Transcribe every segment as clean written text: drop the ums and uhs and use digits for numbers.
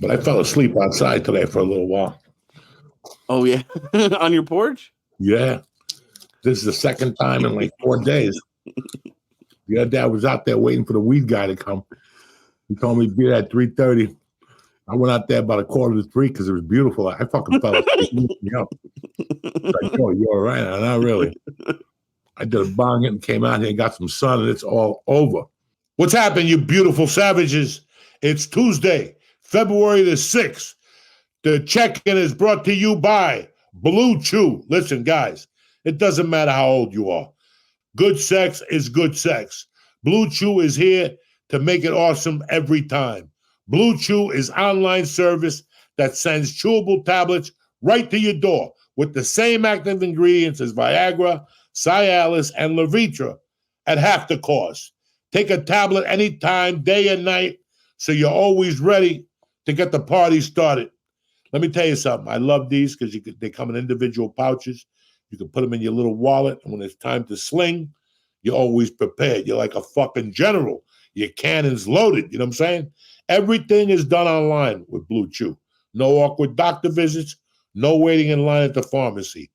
But I fell asleep outside today for a little while. Oh, yeah. On your porch? Yeah. This is the second time in like 4 days. The other day I was out there waiting for the weed guy to come. He told me to be there at 3:30. I went out there about 2:45 because it was beautiful. I fucking fell asleep. Like, yo, you all right? Not really. I did a bong hit and came out here and got some sun, and it's all over. What's happening, you beautiful savages? It's Tuesday, February the 6th. The check-in is brought to you by Bluechew. Listen, guys, it doesn't matter how old you are. Good sex is good sex. Bluechew is here to make it awesome every time. Bluechew is online service that sends chewable tablets right to your door with the same active ingredients as Viagra, Cialis, and Levitra at half the cost. Take a tablet anytime, day and night, so you're always ready to get the party started. Let me tell you something. I love these because they come in individual pouches. You can put them in your little wallet, and when it's time to sling, you're always prepared. You're like a fucking general. Your cannon's loaded. You know what I'm saying? Everything is done online with Bluechew. No awkward doctor visits. No waiting in line at the pharmacy.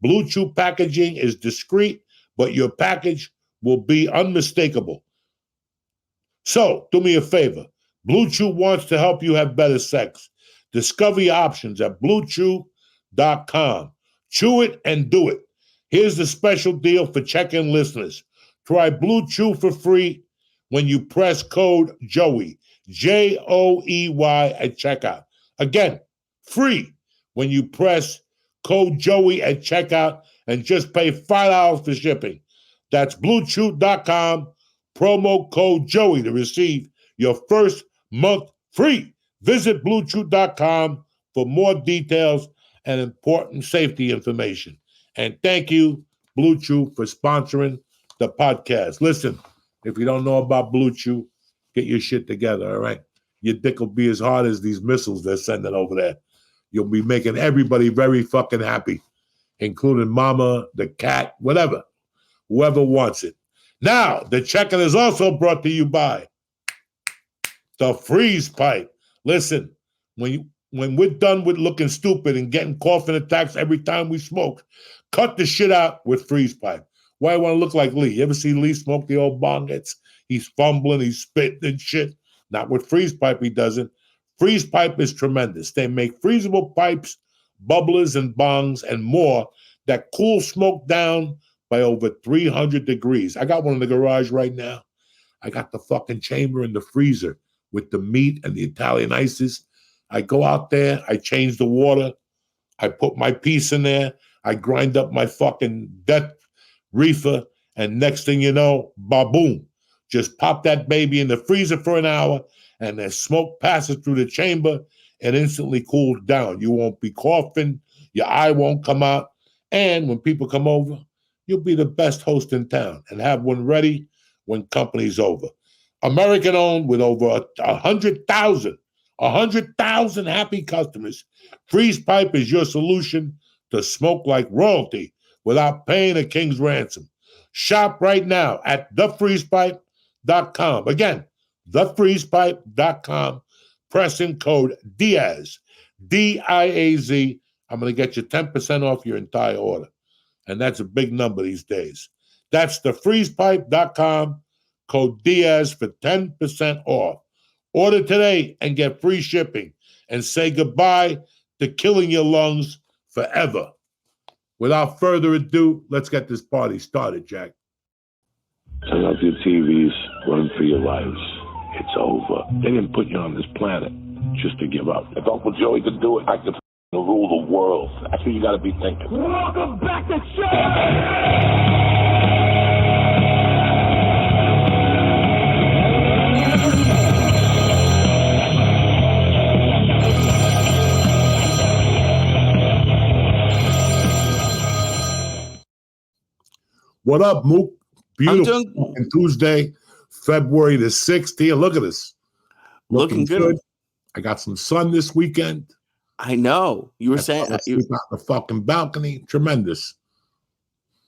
Bluechew packaging is discreet, but your package will be unmistakable. So, do me a favor. Bluechew wants to help you have better sex. Discover your options at bluechew.com. Chew it and do it. Here's the special deal for check-in listeners. Try Bluechew for free when you press code Joey, Joey at checkout. Again, free when you press code Joey at checkout and just pay $5 for shipping. That's bluechew.com, promo code Joey to receive your first month free. Visit bluechew.com for more details and important safety information. And thank you, Bluechew, for sponsoring the podcast. Listen, if you don't know about Bluechew, get your shit together, all right? Your dick will be as hard as these missiles they're sending over there. You'll be making everybody very fucking happy, including mama, the cat, whatever, whoever wants it. Now, the check-in is also brought to you by the Freeze Pipe. Listen, when we're done with looking stupid and getting coughing attacks every time we smoke, cut the shit out with Freeze Pipe. Why I want to look like Lee? You ever see Lee smoke the old bong hits? He's fumbling, he's spitting and shit. Not with Freeze Pipe, he doesn't. Freeze Pipe is tremendous. They make freezable pipes, bubblers, and bongs, and more that cool smoke down by over 300 degrees. I got one in the garage right now. I got the fucking chamber in the freezer with the meat and the Italian ices. I go out there, I change the water, I put my piece in there, I grind up my fucking death reefer, and next thing you know, ba-boom. Just pop that baby in the freezer for an hour, and the smoke passes through the chamber and instantly cools down. You won't be coughing, your eye won't come out, and when people come over, you'll be the best host in town and have one ready when company's over. American-owned with over 100,000 happy customers. Freeze Pipe is your solution to smoke like royalty without paying a king's ransom. Shop right now at thefreezepipe.com. Again, thefreezepipe.com. Press in code Diaz, D-I-A-Z. I'm going to get you 10% off your entire order. And that's a big number these days. That's thefreezepipe.com. Code Diaz for 10% off. Order today and get free shipping and say goodbye to killing your lungs forever. Without further ado, let's get this party started, Jack. Turn off your TVs, run for your lives. It's over. They didn't put you on this planet just to give up. If Uncle Joey could do it, I could rule the world. That's what you got to be thinking. Welcome back to show! What up, Mook? Beautiful Tuesday, February the 6th here. Look at this. Looking good. I got some sun this weekend. I know. You were saying sleep out the fucking balcony. Tremendous.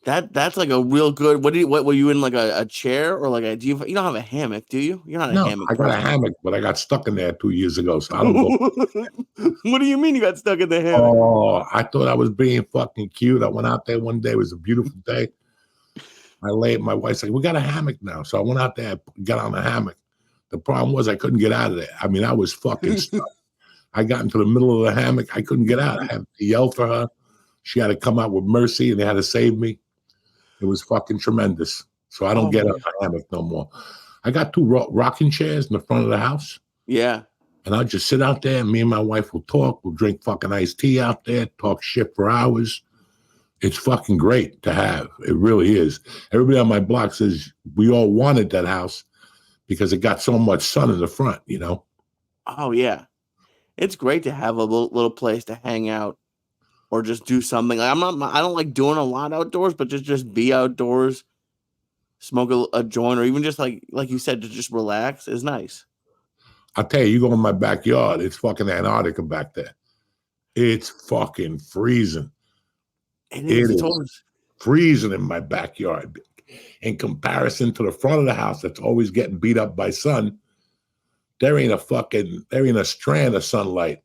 That's like a real good. What were you in, like a chair or like you don't have a hammock, do you? You're not a No, hammock I got a person. hammock, but I got stuck in there 2 years ago, so I don't go. What do you mean you got stuck in the hammock? Oh, I thought I was being fucking cute. I went out there one day. It was a beautiful day. I laid. My wife's like, "We got a hammock now." So I went out there, got on the hammock. The problem was I couldn't get out of there. I mean, I was fucking stuck. I got into the middle of the hammock. I couldn't get out. I had to yell for her. She had to come out with mercy, and they had to save me. It was fucking tremendous. So I don't get on the hammock no more. I got 2 rocking chairs in the front of the house. Yeah. And I'll just sit out there, and me and my wife will talk. We'll drink fucking iced tea out there, talk shit for hours. It's fucking great to have. It really is. Everybody on my block says we all wanted that house because it got so much sun in the front, you know? Oh, yeah. It's great to have a little place to hang out or just do something. Like, I don't like doing a lot outdoors, but just be outdoors, smoke a joint, or even just like you said, to just relax is nice. I'll tell you, you go in my backyard, it's fucking Antarctica back there. It's fucking freezing. It is freezing in my backyard. In comparison to the front of the house that's always getting beat up by sun, there ain't a strand of sunlight.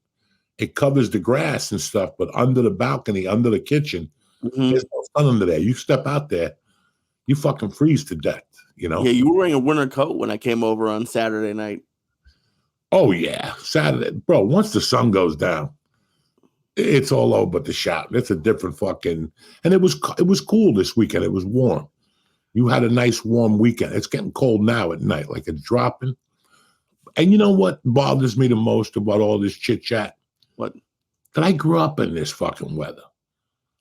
It covers the grass and stuff, but under the balcony, under the kitchen, there's no sun under there. You step out there, you fucking freeze to death, you know? Yeah, you were wearing a winter coat when I came over on Saturday night. Oh, yeah. Saturday. Bro, once the sun goes down, it's all over but the shop. It's a different fucking... And it was cool this weekend. It was warm. You had a nice warm weekend. It's getting cold now at night, like it's dropping. And you know what bothers me the most about all this chit-chat? What? That I grew up in this fucking weather.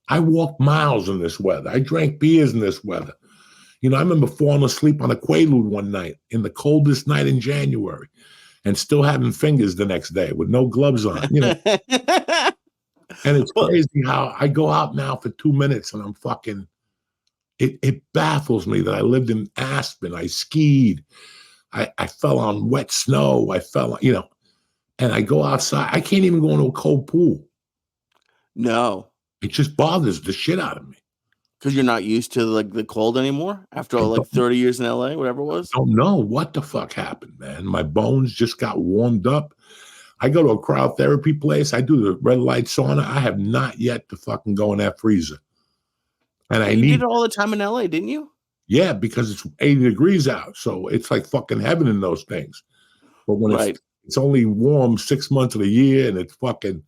I walked miles in this weather. I drank beers in this weather. You know, I remember falling asleep on a Quaalude one night in the coldest night in January and still having fingers the next day with no gloves on, you know. And it's crazy how I go out now for 2 minutes and I'm fucking, it baffles me that I lived in Aspen. I skied. I fell on wet snow. I fell, you know, and I go outside. I can't even go into a cold pool. No. It just bothers the shit out of me. Because you're not used to like the cold anymore after like 30 years in LA, whatever it was? I don't know what the fuck happened, man. My bones just got warmed up. I go to a cryotherapy place. I do the red light sauna. I have not yet to fucking go in that freezer. And you did it all the time in LA, didn't you? Yeah, because it's 80 degrees out. So it's like fucking heaven in those things. But when it's only warm 6 months of the year and it's fucking,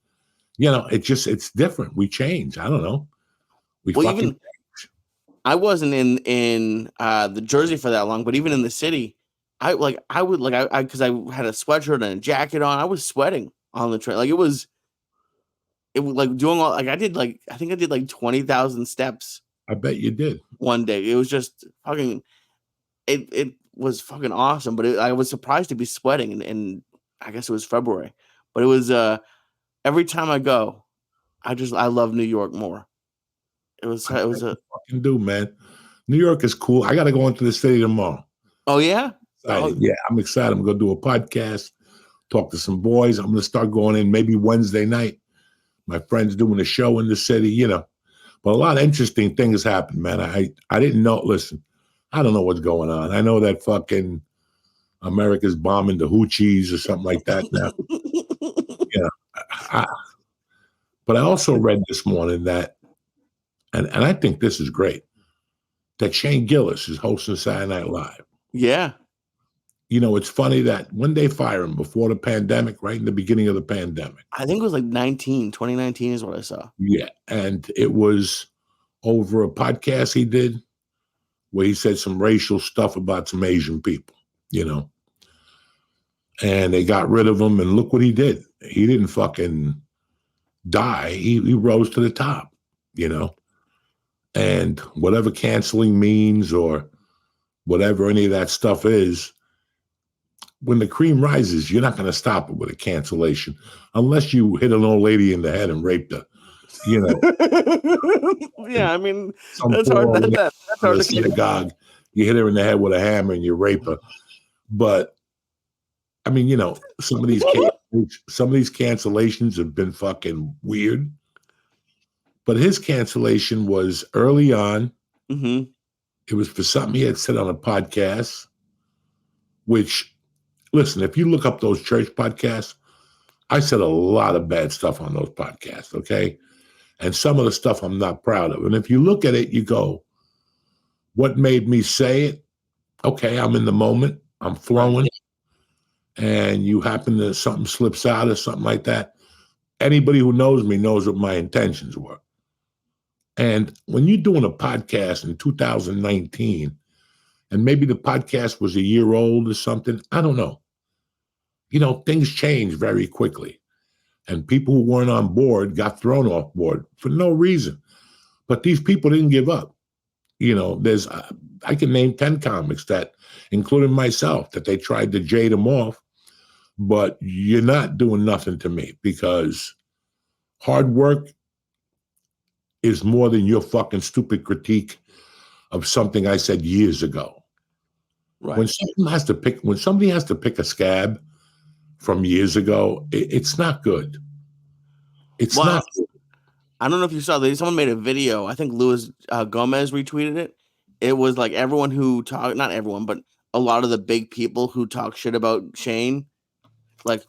you know, it's different. We change. I don't know. I wasn't in the Jersey for that long, but even in the city, I would because I had a sweatshirt and a jacket on. I was sweating on the train. Like it was like doing all like I think I did like 20,000 steps. I bet you did. One day. It was just fucking it was fucking awesome, but I was surprised to be sweating and I guess it was February. But it was every time I go, I love New York more. It was a fucking do, man. New York is cool. I got to go into the city tomorrow. Oh yeah? Yeah, I'm excited. I'm going to do a podcast, talk to some boys. I'm going to start going in maybe Wednesday night. My friend's doing a show in the city, you know. But a lot of interesting things happen, man. I didn't know. Listen, I don't know what's going on. I know that fucking America's bombing the Houthis or something like that now. Yeah. But I also read this morning that, and I think this is great, that Shane Gillis is hosting Saturday Night Live. Yeah. You know, it's funny that when they fire him before the pandemic, right in the beginning of the pandemic. I think it was like 2019 is what I saw. Yeah. And it was over a podcast he did where he said some racial stuff about some Asian people, you know. And they got rid of him, and look what he did. He didn't fucking die. He rose to the top, you know. And whatever canceling means or whatever any of that stuff is, when the cream rises, you're not going to stop it with a cancellation unless you hit an old lady in the head and raped her, you know. Yeah, I mean, that's hard. That's hard to synagogue. You hit her in the head with a hammer and you rape her. But I mean, you know, some of these cancellations have been fucking weird. But his cancellation was early on. Mm-hmm. It was for something he had said on a podcast, which, listen, if you look up those church podcasts, I said a lot of bad stuff on those podcasts, okay? And some of the stuff I'm not proud of. And if you look at it, you go, what made me say it? Okay, I'm in the moment. I'm flowing. And you happen to, something slips out or something like that. Anybody who knows me knows what my intentions were. And when you're doing a podcast in 2019, and maybe the podcast was a year old or something, I don't know. You know, things change very quickly. And people who weren't on board got thrown off board for no reason. But these people didn't give up. You know, there's, I can name 10 comics that, including myself, that they tried to jade them off. But you're not doing nothing to me, because hard work is more than your fucking stupid critique of something I said years ago. Right. When somebody has to pick a scab from years ago, it's not good. It's not good. I don't know if you saw that someone made a video. I think Luis Gomez retweeted it. It was like everyone who not everyone, but a lot of the big people who talk shit about Shane, like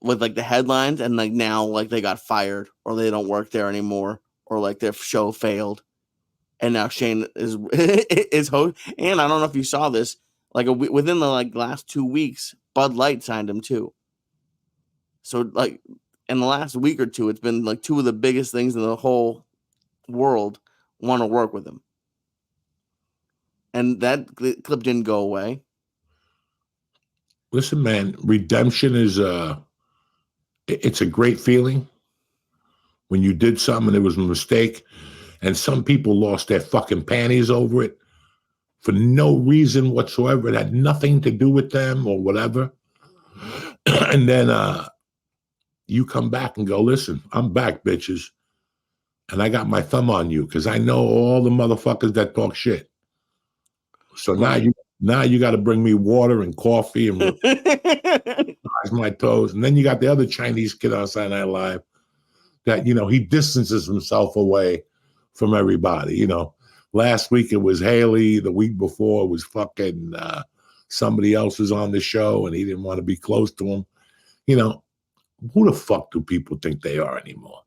with like the headlines, and like now like they got fired or they don't work there anymore, or like their show failed, and now Shane is host. And I don't know if you saw this, like within the like last 2 weeks, Bud Light signed him too. So like in the last week or two, it's been like two of the biggest things in the whole world want to work with him, and that clip didn't go away. Listen, man, redemption is it's a great feeling when you did something and it was a mistake, and some people lost their fucking panties over it for no reason whatsoever. It had nothing to do with them or whatever. And then you come back and go, listen, I'm back, bitches. And I got my thumb on you because I know all the motherfuckers that talk shit. So now you got to bring me water and coffee and massage my toes. And then you got the other Chinese kid on Saturday Night Live that, you know, he distances himself away from everybody. You know, last week it was Haley. The week before it was fucking somebody else was on the show and he didn't want to be close to him. You know, who the fuck do people think they are anymore?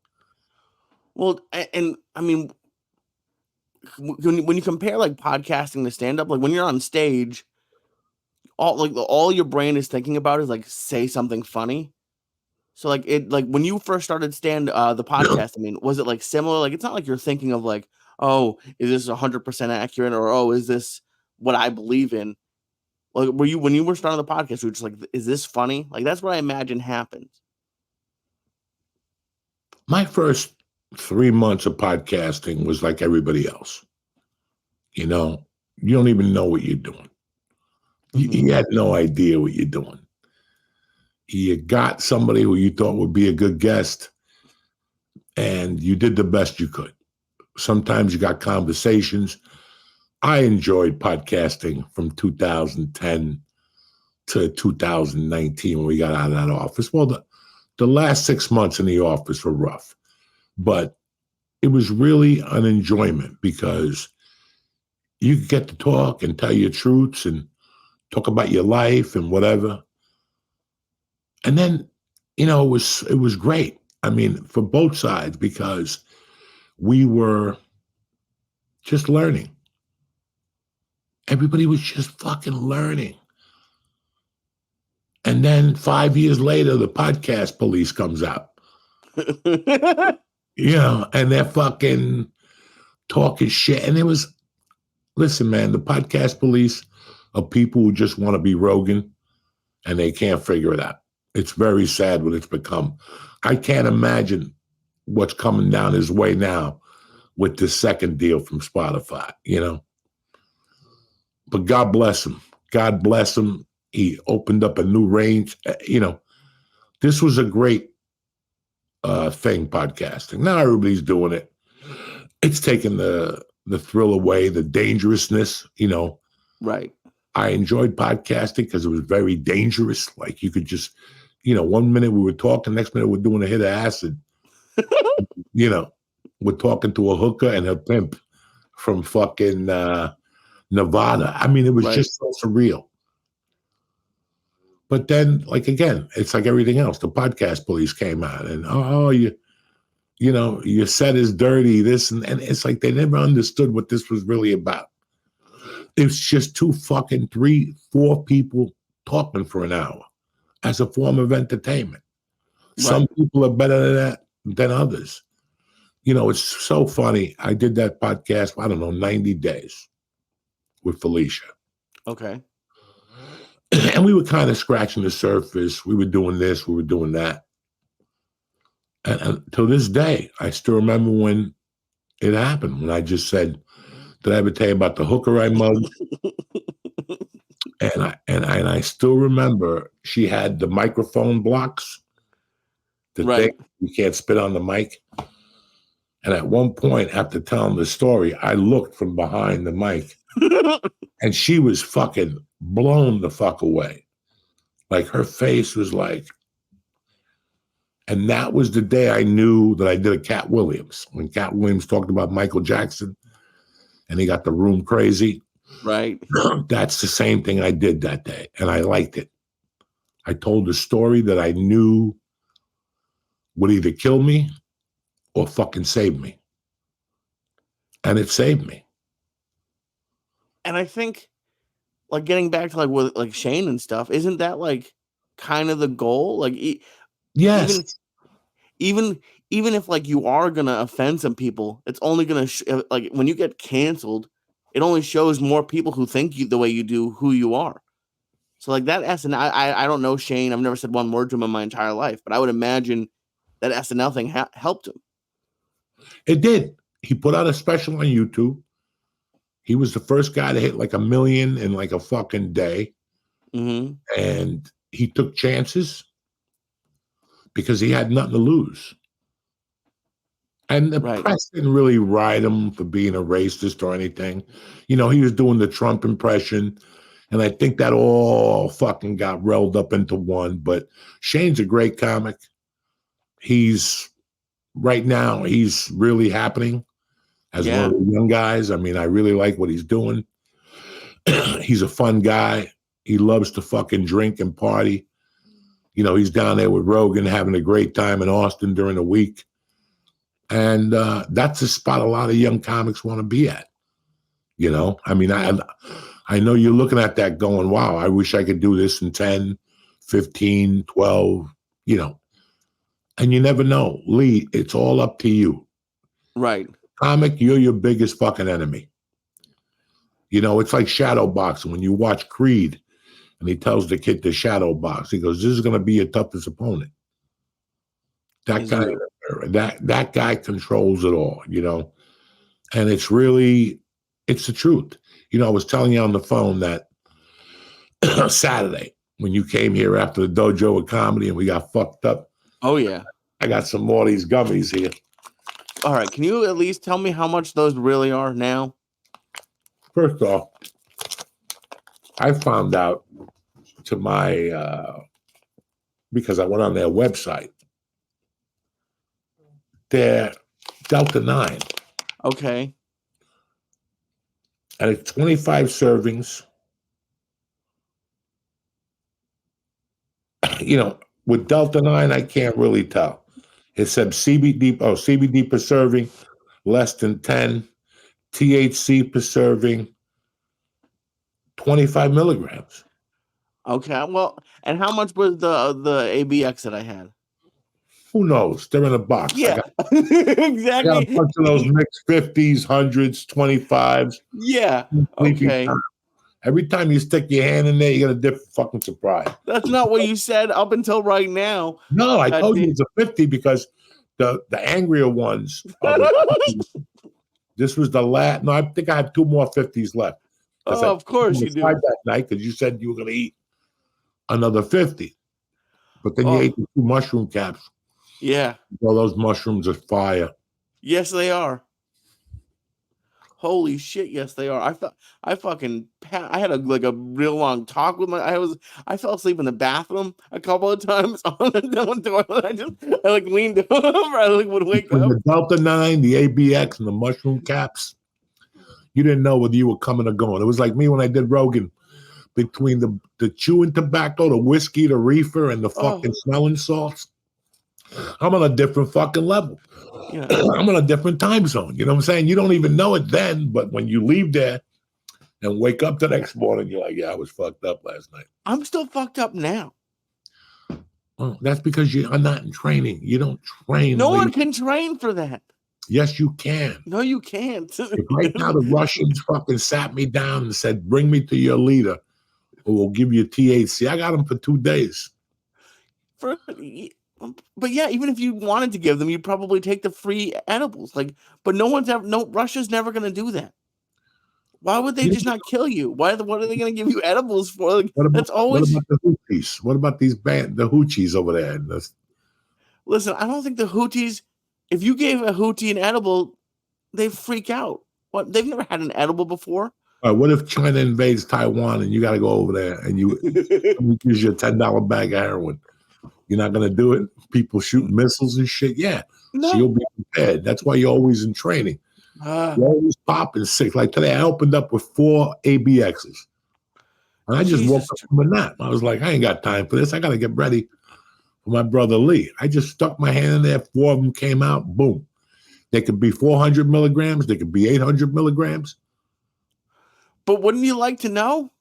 Well, and I mean, when you compare like podcasting to stand up, like when you're on stage, all your brain is thinking about is like say something funny. So like when you first started the podcast, I mean, was it like similar? Like it's not like you're thinking of like, oh, is this 100% accurate, or oh, is this what I believe in? Like when you were starting the podcast, you were just like, is this funny? Like that's what I imagine happens. My first 3 months of podcasting was like everybody else. You know, you don't even know what you're doing. Mm-hmm. You had no idea what you're doing. You got somebody who you thought would be a good guest, and you did the best you could. Sometimes you got conversations. I enjoyed podcasting from 2010 to 2019 when we got out of that office. Well, the last 6 months in the office were rough, but it was really an enjoyment because you could get to talk and tell your truths and talk about your life and whatever. And then, you know, it was great. I mean, for both sides, because we were just learning. Everybody was just fucking learning. And then 5 years later, the podcast police comes out. You know, and they're fucking talking shit. And it was, listen, man, the podcast police are people who just want to be Rogan and they can't figure it out. It's very sad what it's become. I can't imagine what's coming down his way now with this second deal from Spotify, you know. But God bless him. God bless him. He opened up a new range. You know, this was a great thing, podcasting. Now everybody's doing it. It's taken the thrill away, the dangerousness, you know. Right. I enjoyed podcasting because it was very dangerous. Like you could just, you know, 1 minute we were talking, next minute we're doing a hit of acid. You know, we're talking to a hooker and her pimp from fucking Nevada. I mean, it was Right. just so surreal. But then, like, again, it's like everything else. The podcast police came out and, you know, your set is dirty, this, and it's like they never understood what this was really about. It's just 3, 4 people talking for an hour as a form of entertainment. Right. Some people are better than that than others. You know, it's so funny. I did that podcast, I don't know, 90 days with Felicia. Okay. And we were kind of scratching the surface. We were doing this, we were doing that. And to this day, I still remember when it happened, when I just said, did I ever tell you about the hooker I mugged? and I still remember she had the microphone blocks, the Right. thing you can't spit on the mic. And at one point, after telling the story, I looked from behind the mic and she was fucking blown the fuck away. Like her face was like, and that was the day I knew that I did a Cat Williams. When Cat Williams talked about Michael Jackson and he got the room crazy. Right. That's the same thing I did that day. And I liked it. I told a story that I knew would either kill me or fucking save me. And it saved me. And I think, like, getting back to like with like Shane and stuff, isn't that like kind of the goal? Like, Yes. even if like you are gonna offend some people, it's only gonna like when you get canceled, it only shows more people who think you the way you do who you are. So like that SNL, I don't know Shane. I've never said one word to him in my entire life, but I would imagine that SNL thing helped him. It did. He put out a special on YouTube. He was the first guy to hit like 1 million in like a fucking day. Mm-hmm. And he took chances because he had nothing to lose. And the Right. press didn't really ride him for being a racist or anything. You know, he was doing the Trump impression. And I think that all fucking got rolled up into one. But Shane's a great comic. Right now, he's really happening as one of the young guys. I mean, I really like what he's doing. He's a fun guy. He loves to fucking drink and party. You know, he's down there with Rogan having a great time in Austin during the week. And that's a spot a lot of young comics want to be at. You know, I mean, I know you're looking at that going, wow, I wish I could do this in 10, 15, 12, you know. And you never know. Lee, it's all up to you. Right. Comic, you're your biggest fucking enemy. You know, it's like shadow boxing. When you watch Creed and he tells the kid to shadow box, he goes, this is going to be your toughest opponent. That guy controls it all, you know. And it's the truth. You know, I was telling you on the phone that Saturday, when you came here after the dojo of comedy and we got fucked up. Oh, yeah. I got some more of these gummies here. All right. Can you at least tell me how much those really are now? First off, I found out to my, because I went on their website, they're Delta 9. Okay. And it's 25 servings. You know, with Delta 9, I can't really tell. It said CBD per serving, less than 10. THC per serving, 25 milligrams. Okay. Well, and how much was the ABX that I had? Who knows? They're in a box. Yeah. I got a Exactly. bunch of those mixed 50s, 100s, 25s. Yeah. Okay. Every time you stick your hand in there, you get a different fucking surprise. That's not what you said up until right now. No, I told you it's a 50 because the angrier ones. This was the last. No, I think I have 2 more 50s left. Oh, of course you do. That night because you said you were going to eat another 50, but then you ate the 2 mushroom caps. Yeah. Well, those mushrooms are fire. Yes, they are. Holy shit! Yes, they are. I had a real long talk with I fell asleep in the bathroom a couple of times on the toilet. I leaned over. I would wake up. The Delta 9, the ABX, and the mushroom caps. You didn't know whether you were coming or going. It was like me when I did Rogan, between the chewing tobacco, the whiskey, the reefer, and the fucking smelling salts. I'm on a different fucking level. Yeah. I'm on a different time zone. You know what I'm saying? You don't even know it then, but when you leave there and wake up the next morning, you're like, yeah, I was fucked up last night. I'm still fucked up now. Oh, that's because you are not in training. You don't train. No one can train for that. Yes, you can. No, you can't. If right now the Russians fucking sat me down and said, bring me to your leader who will give you THC. I got him for 2 days. But yeah, even if you wanted to give them, you'd probably take the free edibles. But Russia's never going to do that. Why would they just not kill you? What are they going to give you edibles for? What about the Houthis? What about the Houthis over there? Listen, I don't think the Houthis, if you gave a Houthi an edible, they freak out. What? They've never had an edible before. All right, what if China invades Taiwan and you got to go over there and you use your $10 bag of heroin? You're not going to do it? People shooting missiles and shit? Yeah. No. So you'll be prepared. That's why you're always in training. You're always popping sick. Like today, I opened up with 4 ABXs. And I just woke up from a nap. I was like, I ain't got time for this. I got to get ready for my brother Lee. I just stuck my hand in there. 4 of them came out. Boom. They could be 400 milligrams. They could be 800 milligrams. But wouldn't you like to know?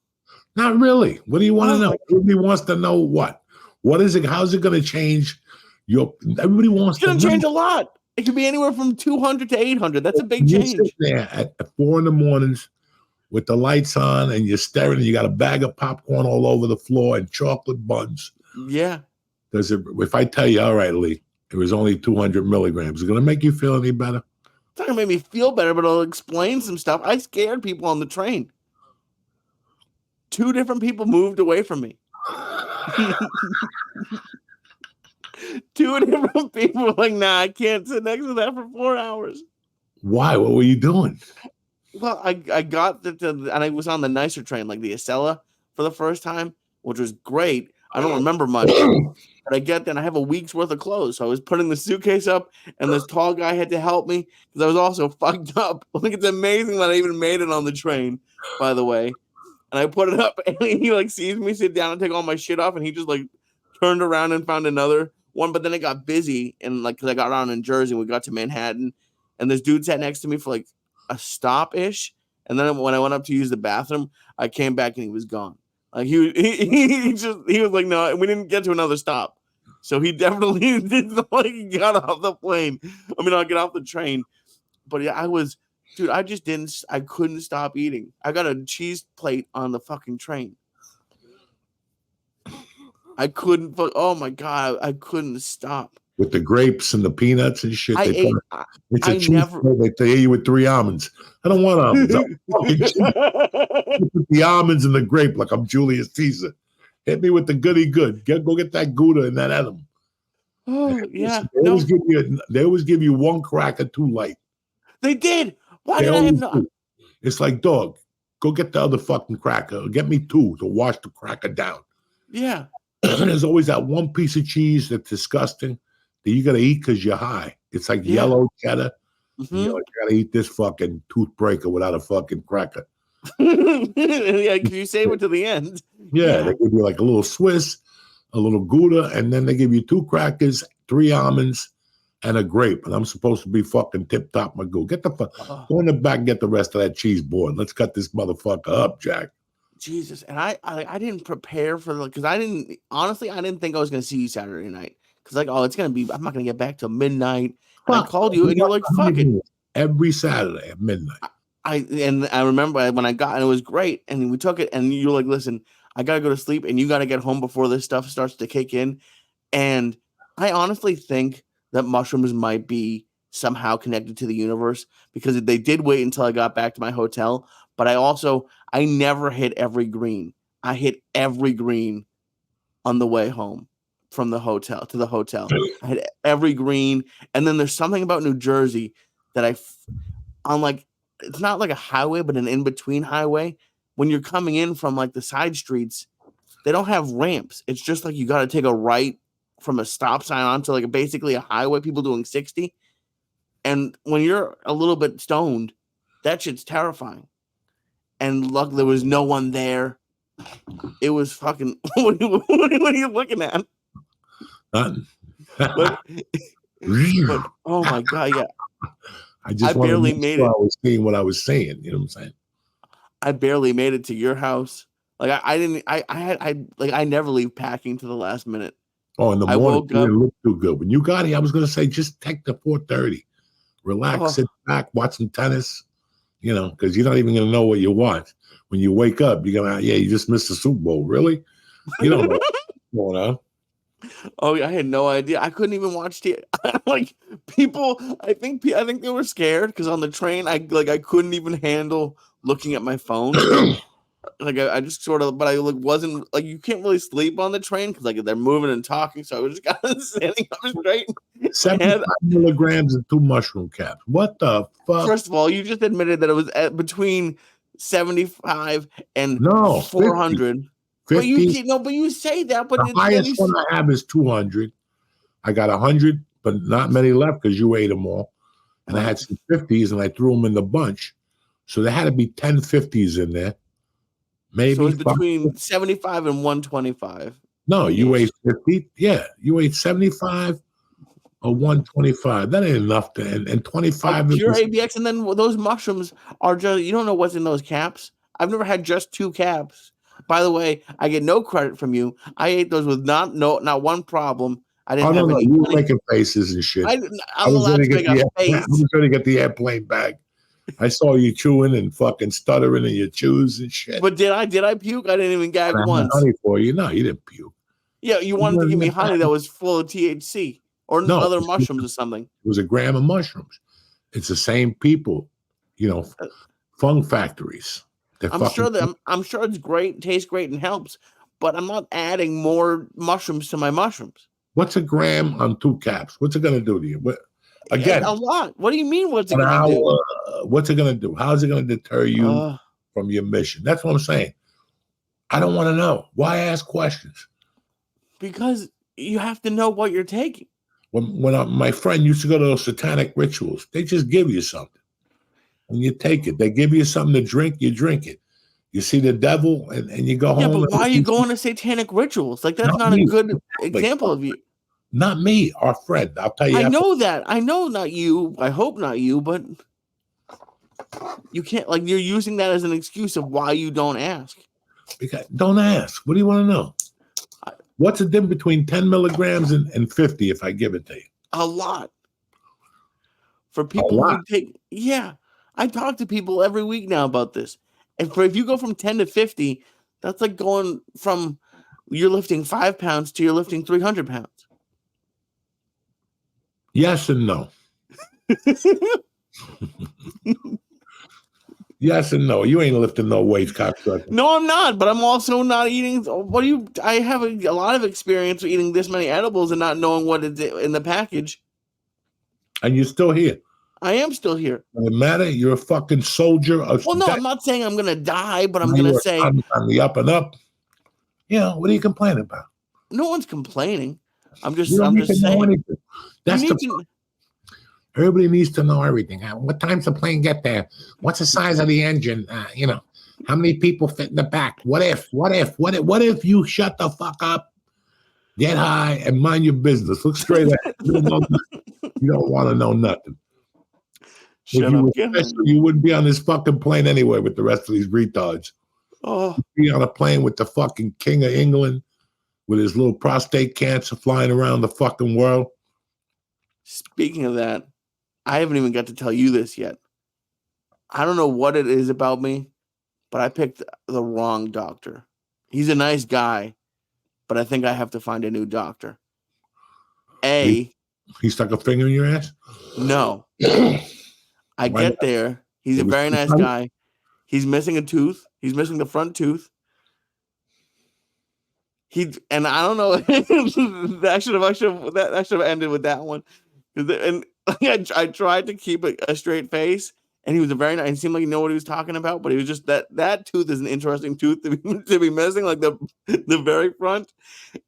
Not really. What do you want to know? Everybody wants to know what? What is it? How's it going to change everybody wants to know. It's going to change a lot. It could be anywhere from 200 to 800. That's a big change. You sit there at 4 in the mornings with the lights on and you're staring and you got a bag of popcorn all over the floor and chocolate buns. Yeah. If I tell you, all right, Lee, it was only 200 milligrams, is it going to make you feel any better? It's not going to make me feel better, but it'll explain some stuff. I scared people on the train. 2 different people moved away from me. 2 different people were like, nah, I can't sit next to that for 4 hours. Why? What were you doing? Well, I got and I was on the nicer train, like the Acela for the first time, which was great. I don't remember much, but I get there and I have a week's worth of clothes. So I was putting the suitcase up and this tall guy had to help me because I was also fucked up. Like, it's amazing that I even made it on the train, by the way. And I put it up and he like sees me sit down and take all my shit off and he just like turned around and found another one. But then it got busy and like, cause I got on in Jersey and we got to Manhattan and this dude sat next to me for like a stop-ish. And then when I went up to use the bathroom, I came back and he was gone. Like he was like, no, we didn't get to another stop. So he definitely did like he got off the plane. I mean, I'll get off the train. But yeah, I couldn't stop eating. I got a cheese plate on the fucking train. I couldn't, oh my God, I couldn't stop. With the grapes and the peanuts and shit. It's a cheese plate. They hit you with 3 almonds. I don't want almonds. Put the almonds and the grape like I'm Julius Caesar. Hit me with the goody good. Go get that Gouda and that animal. Oh, yeah. They always give you 1 cracker too light. They did. Why did I have no? It's like, dog, go get the other fucking cracker. Get me 2 to wash the cracker down. Yeah. And there's always that 1 piece of cheese that's disgusting that you got to eat because you're high. It's like yellow cheddar. Mm-hmm. You got to eat this fucking toothbreaker without a fucking cracker. Yeah, because you save it to the end. Yeah, they give you like a little Swiss, a little Gouda, and then they give you 2 crackers, 3 almonds, and a grape. And I'm supposed to be fucking tip-top magoo. Get the fuck, go in the back and get the rest of that cheese board. Let's cut this motherfucker up, Jack. Jesus. And I didn't prepare for because I didn't think I was going to see you Saturday night. Because like, it's going to be, I'm not going to get back till midnight. I called you and you're like, fuck it. Every Saturday at midnight. I remember when I got, and it was great. And we took it and you're like, listen, I got to go to sleep and you got to get home before this stuff starts to kick in. And I honestly think that mushrooms might be somehow connected to the universe because they did wait until I got back to my hotel. But I never hit every green. I hit every green on the way home from the hotel to the hotel. I hit every green. And then there's something about New Jersey that it's not like a highway, but an in-between highway. When you're coming in from like the side streets, they don't have ramps. It's just like you got to take a right from a stop sign onto like basically a highway, people doing 60. And when you're a little bit stoned, That shit's terrifying. And luckily, there was no one there. It was fucking. What are you looking at? Nothing. But oh my god, yeah. I barely made it. I was seeing what I was saying. You know what I'm saying? I barely made it to your house. Like I never leave packing to the last minute. Oh, in the I morning, woke you up. didn't look too good. When you got here, I was going to say, just take the 4:30. Relax, Oh. sit back, watch some tennis, you know, because you're not even going to know what you watch. When you wake up, you're going to, you just missed the Super Bowl. Really? You don't know what's going on. Oh, I had no idea. I couldn't even watch the like people. I think they were scared because on the train, I couldn't even handle looking at my phone. Like I just sort of, but I wasn't like you can't really sleep on the train because like they're moving and talking. So I was just kind of sitting up straight. 75 milligrams and 2 mushroom caps. What the fuck? First of all, you just admitted that it was between 75 and 400. 50. But you say that, but The highest one I have is 200. I got 100, but not many left because you ate them all. And I had some 50s, and I threw them in the bunch. So there had to be 10 50s in there. Maybe so it's between 75 and 125. No, you ate 50. Yeah, you ate 75 or 125. That ain't enough to and 25 pure ABX, and then those mushrooms are just you don't know what's in those caps. I've never had just 2 caps. By the way, I get no credit from you. I ate those with not one problem. I didn't have any. You were making faces and shit. I'm allowed to make a face. I was going to get the airplane back. I saw you chewing and fucking stuttering in your chews and shit. But did I puke? I didn't even gag once. Honey for you? No, you didn't puke. Yeah, you wanted to give me honey that was full of THC or other mushrooms or something. It was a gram of mushrooms. It's the same people, fung factories. I'm sure it's great, tastes great, and helps. But I'm not adding more mushrooms to my mushrooms. What's a gram on 2 caps? What's it going to do to you? Again, a lot. What do you mean? What's it going to do? What's it going to do? How's it going to deter you from your mission? That's what I'm saying. I don't want to know. Why ask questions? Because you have to know what you're taking. When my friend used to go to those satanic rituals, they just give you something. When you take it, they give you something to drink, you drink it. You see the devil and you go home. Yeah, but why are you going to satanic rituals? Like, that's not a good example of you. Not me, our friend. I'll tell you. I know that. I know not you. I hope not you, but you can't, you're using that as an excuse of why you don't ask. Because, don't ask. What do you want to know? What's the difference between 10 milligrams and 50 if I give it to you? A lot. For people who take, yeah. I talk to people every week now about this. And if you go from 10 to 50, that's like going from you're lifting 5 pounds to you're lifting 300 pounds. Yes and no. Yes and no. You ain't lifting no weights, cocksucker. No, I'm not. But I'm also not eating. I have a lot of experience with eating this many edibles and not knowing what is in the package. And you're still here. I am still here. Doesn't matter. You're a fucking soldier. Well, no, I'm not saying I'm going to die, but I'm going to say on the up and up. What are you complaining about? No one's complaining. I'm just saying. That's everybody needs to know everything. What time's the plane get there? What's the size of the engine? How many people fit in the back? What if you shut the fuck up, get high, and mind your business? Look straight at you. You don't want to know nothing. You wouldn't be on this fucking plane anyway with the rest of these retards. Oh, you'd be on a plane with the fucking King of England with his little prostate cancer flying around the fucking world. Speaking of that, I haven't even got to tell you this yet. I don't know what it is about me, but I picked the wrong doctor. He's a nice guy, but I think I have to find a new doctor. He stuck a finger in your ass? No. I get there. He's a very nice guy. He's missing a tooth. He's missing the front tooth. And I don't know. That should have ended with that one. And I tried to keep a straight face, and he was a very nice. He seemed like he knew what he was talking about, but it was just that tooth is an interesting tooth to be missing, like the very front.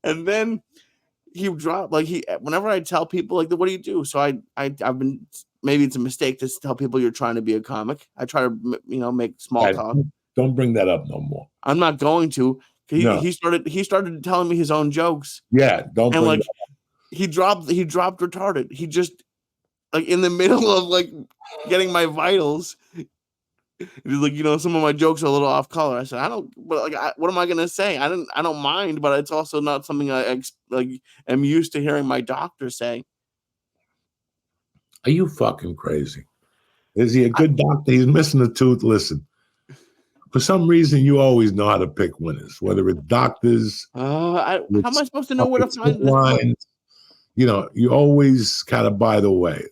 And then he dropped whenever I tell people what do you do? So I've been maybe it's a mistake to tell people you're trying to be a comic. I try to, make small talk. Don't bring that up no more. I'm not going to. No. He started telling me his own jokes. Yeah, don't and bring like he dropped retarded. He just like in the middle of like getting my vitals. He's like, some of my jokes are a little off color. I said, I don't, but like, what am I gonna say? I don't mind, but it's also not something I am used to hearing my doctor say. Are you fucking crazy? Is he a good doctor? He's missing a tooth. Listen, for some reason, you always know how to pick winners, whether it's doctors. How am I supposed to know where to find this? Lines, you always kind of by the way.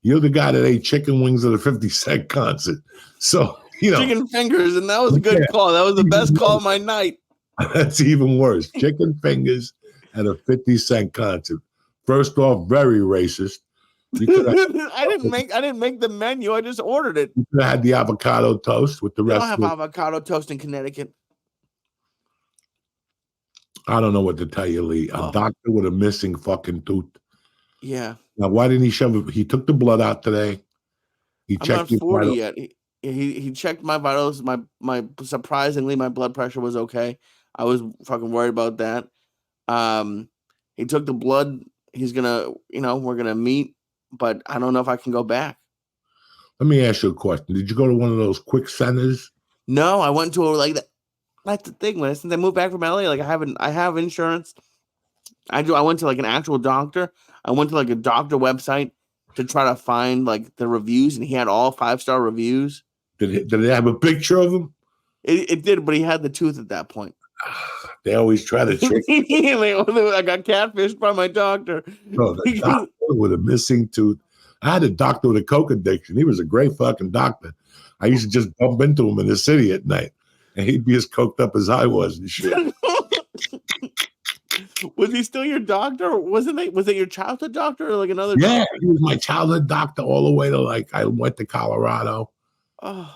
You're the guy that ate chicken wings at a 50 Cent concert. So, chicken fingers, and that was a good call. That was the best call of my night. That's even worse. Chicken fingers at a 50 Cent concert. First off, very racist. I didn't make the menu. I just ordered it. You could have had the avocado toast with the rest. I don't have avocado toast in Connecticut. I don't know what to tell you, Lee. A doctor with a missing fucking tooth. Yeah. Now, why didn't he shove it? He took the blood out today. I'm not 40 yet. He checked my vitals. My surprisingly, my blood pressure was okay. I was fucking worried about that. He took the blood. He's gonna, we're gonna meet, but I don't know if I can go back. Let me ask you a question. Did you go to one of those quick centers? No, I went to that's the thing. Since I moved back from LA, I have insurance. I went to like an actual doctor. I went to like a doctor website to try to find like the reviews, and he had all 5-star reviews. Did it have a picture of him? It did, but he had the tooth at that point. They always try to trick you. I got catfished by my doctor. Bro, the doctor with a missing tooth. I had a doctor with a coke addiction. He was a great fucking doctor. I used to just bump into him in the city at night, and he'd be as coked up as I was and shit. Was he still your doctor? Was it your childhood doctor or like another doctor? Yeah, he was my childhood doctor all the way to I went to Colorado. Oh.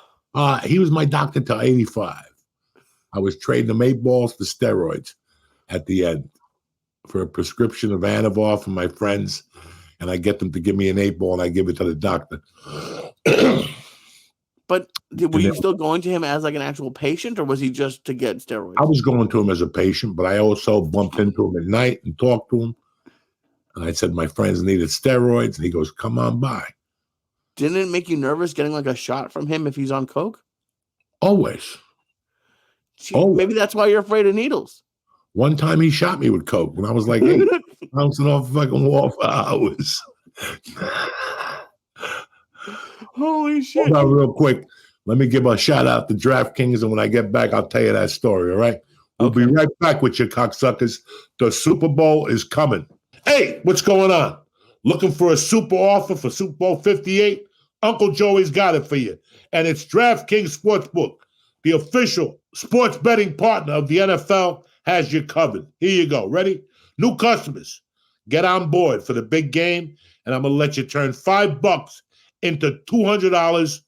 He was my doctor till 85. I was trading him 8 balls for steroids at the end for a prescription of Anavar from my friends, and I get them to give me an 8 ball and I give it to the doctor. But were you still going to him as like an actual patient, or was he just to get steroids? I was going to him as a patient, but I also bumped into him at night and talked to him. And I said my friends needed steroids, and he goes, "Come on by." Didn't it make you nervous getting like a shot from him if he's on coke? Always. Gee, maybe that's why you're afraid of needles. One time he shot me with coke when I was like 8, bouncing off a fucking wall for hours. Holy shit. Hold on real quick. Let me give a shout out to DraftKings, and when I get back, I'll tell you that story, all right? We'll be right back with you, cocksuckers. The Super Bowl is coming. Hey, what's going on? Looking for a super offer for Super Bowl 58? Uncle Joey's got it for you. And it's DraftKings Sportsbook, the official sports betting partner of the NFL, has you covered. Here you go. Ready? New customers, get on board for the big game, and I'm going to let you turn $5 into $200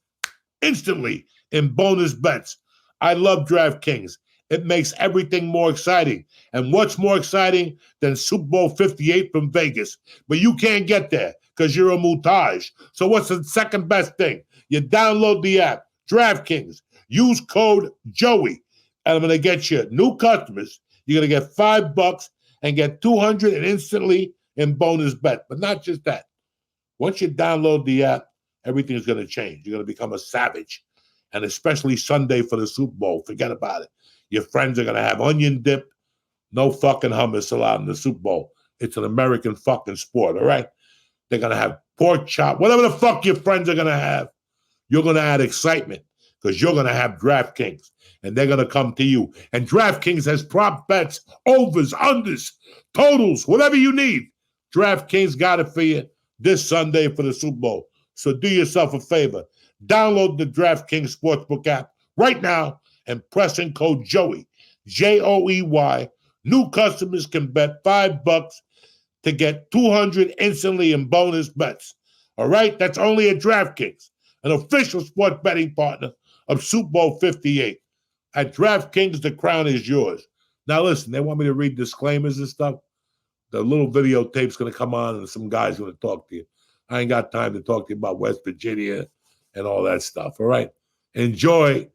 instantly in bonus bets. I love DraftKings. It makes everything more exciting. And what's more exciting than Super Bowl 58 from Vegas? But you can't get there because you're a mutage. So what's the second best thing? You download the app, DraftKings. Use code Joey. And I'm going to get you new customers. You're going to get $5 and get $200 and instantly in bonus bet. But not just that. Once you download the app, everything's going to change. You're going to become a savage. And especially Sunday for the Super Bowl. Forget about it. Your friends are going to have onion dip. No fucking hummus allowed in the Super Bowl. It's an American fucking sport, all right? They're going to have pork chop. Whatever the fuck your friends are going to have, you're going to add excitement because you're going to have DraftKings. And they're going to come to you. And DraftKings has prop bets, overs, unders, totals, whatever you need. DraftKings got it for you this Sunday for the Super Bowl. So do yourself a favor. Download the DraftKings Sportsbook app right now and press in code Joey, Joey. New customers can bet $5 to get $200 instantly in bonus bets. All right? That's only at DraftKings, an official sports betting partner of Super Bowl 58. At DraftKings, the crown is yours. Now listen, they want me to read disclaimers and stuff. The little videotape's going to come on and some guy's going to talk to you. I ain't got time to talk to you about West Virginia and all that stuff. All right. Enjoy.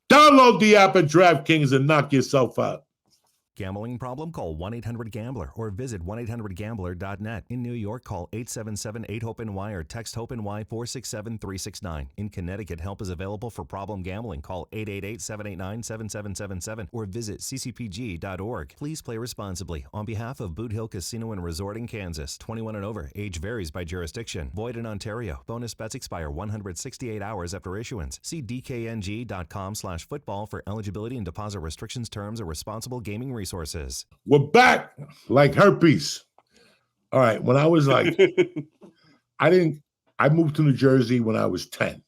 Download the app at DraftKings and knock yourself out. Gambling problem? Call 1-800-GAMBLER or visit 1-800-GAMBLER.net. In New York, call 877-8-HOPE-NY or text HOPE-NY 467-369. In Connecticut, help is available for problem gambling. Call 888-789-7777 or visit ccpg.org. Please play responsibly. On behalf of Boot Hill Casino and Resort in Kansas, 21 and over. Age varies by jurisdiction. Void in Ontario. Bonus bets expire 168 hours after issuance. See dkng.com/football for eligibility and deposit restrictions, terms, or responsible gaming resources. We're back like herpes. All right. When I was like, I moved to New Jersey when I was 10,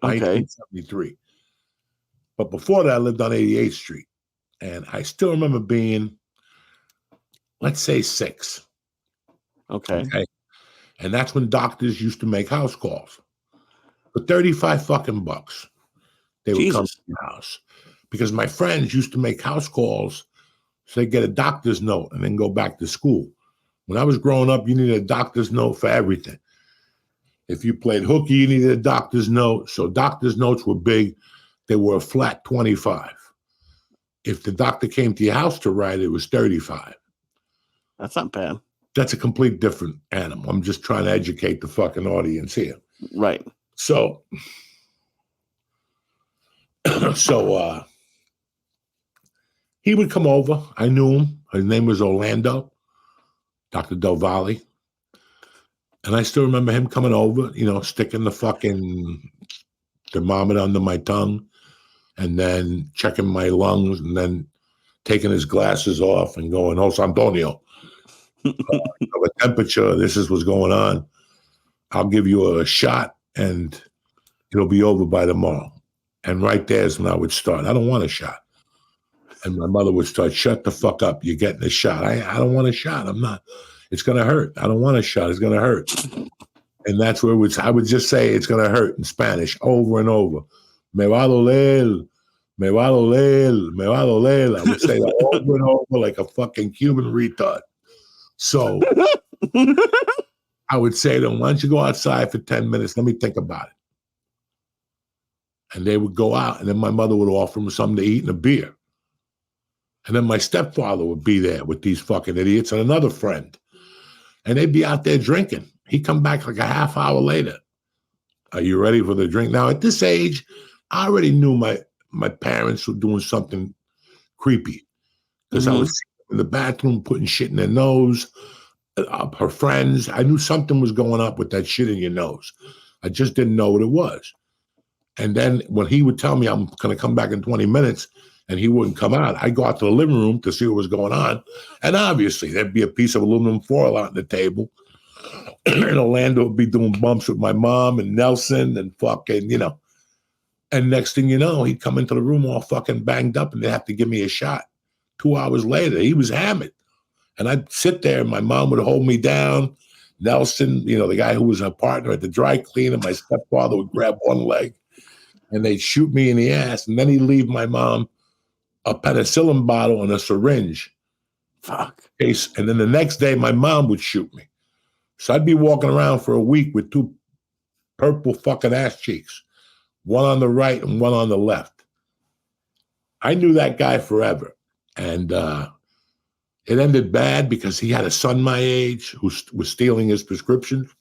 1973. But before that, I lived on 88th Street. And I still remember being, let's say, 6. Okay. And that's when doctors used to make house calls. For 35 fucking bucks, they would come to your house. Because my friends used to make house calls so they get a doctor's note and then go back to school. When I was growing up, you needed a doctor's note for everything. If you played hooky, you needed a doctor's note. So doctor's notes were big. They were a flat 25. If the doctor came to your house to write, it was 35. That's not bad. That's a complete different animal. I'm just trying to educate the fucking audience here. Right. So he would come over. I knew him. His name was Orlando, Dr. Del Valle. And I still remember him coming over, sticking the fucking thermometer under my tongue and then checking my lungs and then taking his glasses off and going, "Oh, Antonio, the temperature, this is what's going on. I'll give you a shot and it'll be over by tomorrow." And right there is when I would start. I don't want a shot. And my mother would start, "Shut the fuck up. You're getting a shot." I don't want a shot. I'm not. It's going to hurt. I don't want a shot. It's going to hurt. And that's where I would just say it's going to hurt in Spanish over and over. "Me va a doler. Me va a doler. Me va a doler." I would say that over and over like a fucking Cuban retard. So I would say to them, "Why don't you go outside for 10 minutes? Let me think about it." And they would go out. And then my mother would offer them something to eat and a beer. And then my stepfather would be there with these fucking idiots and another friend. And they'd be out there drinking. He'd come back like a half hour later. "Are you ready for the drink?" Now, at this age, I already knew my parents were doing something creepy. Because I was in the bathroom putting shit in their nose. Her friends, I knew something was going up with that shit in your nose. I just didn't know what it was. And then when he would tell me I'm going to come back in 20 minutes, and he wouldn't come out, I'd go out to the living room to see what was going on. And obviously, there'd be a piece of aluminum foil out on the table. And Orlando would be doing bumps with my mom and Nelson and fucking, And next thing you know, he'd come into the room all fucking banged up and they'd have to give me a shot. 2 hours later, he was hammered. And I'd sit there and my mom would hold me down. Nelson, the guy who was a partner at the dry cleaner, my stepfather would grab one leg and they'd shoot me in the ass. And then he'd leave my mom a penicillin bottle and a syringe. Fuck. And then the next day, my mom would shoot me. So I'd be walking around for a week with 2 purple fucking ass cheeks, one on the right and one on the left. I knew that guy forever. And it ended bad because he had a son my age who was stealing his prescriptions.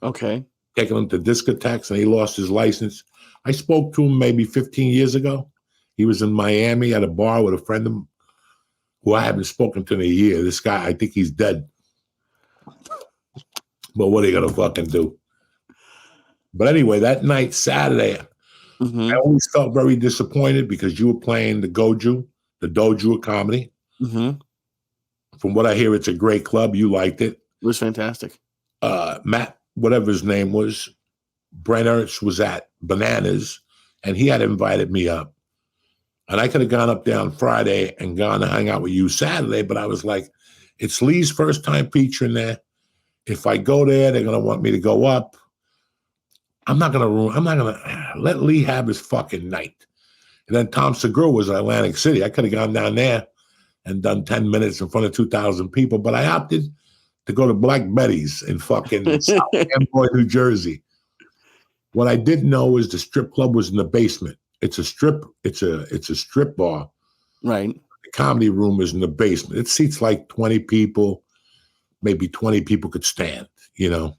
Okay. Taking him to discotheques, and he lost his license. I spoke to him maybe 15 years ago. He was in Miami at a bar with a friend of him who I haven't spoken to in a year. This guy, I think he's dead. But what are you going to fucking do? But anyway, that night, Saturday, I always felt very disappointed because you were playing the Doju of comedy. From what I hear, it's a great club. You liked it. It was fantastic. Matt, whatever his name was, Brent Ernst was at Bananas, and he had invited me up. And I could have gone up there on Friday and gone to hang out with you Saturday, but I was like, it's Lee's first time featuring there. If I go there, they're going to want me to go up. I'm not going to let Lee have his fucking night. And then Tom Segura was in Atlantic City. I could have gone down there and done 10 minutes in front of 2,000 people, but I opted to go to Black Betty's in fucking South Amboy, New Jersey. What I didn't know is the strip club was in the basement. It's a strip bar. Right. The comedy room is in the basement. It seats like 20 people, maybe 20 people could stand, you know.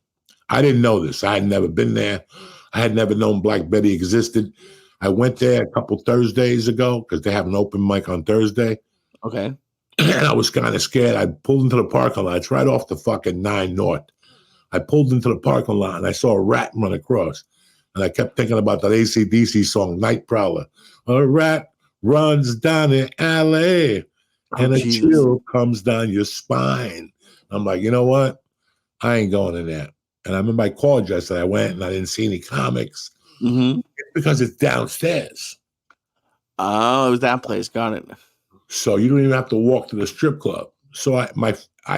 I didn't know this. I had never been there. I had never known Black Betty existed. I went there a couple Thursdays ago because they have an open mic on Thursday. Okay. And I was kind of scared. I pulled into the parking lot. It's right off the fucking 9 North. I pulled into the parking lot and I saw a rat run across. And I kept thinking about that AC/DC song, Night Prowler. A rat runs down the alley and a chill comes down your spine. I'm like, you know what? I ain't going in there. And I remember I called you. I said I went and I didn't see any comics. Mm-hmm. Because it's downstairs. Oh, it was that place. Got it. So you don't even have to walk to the strip club. So I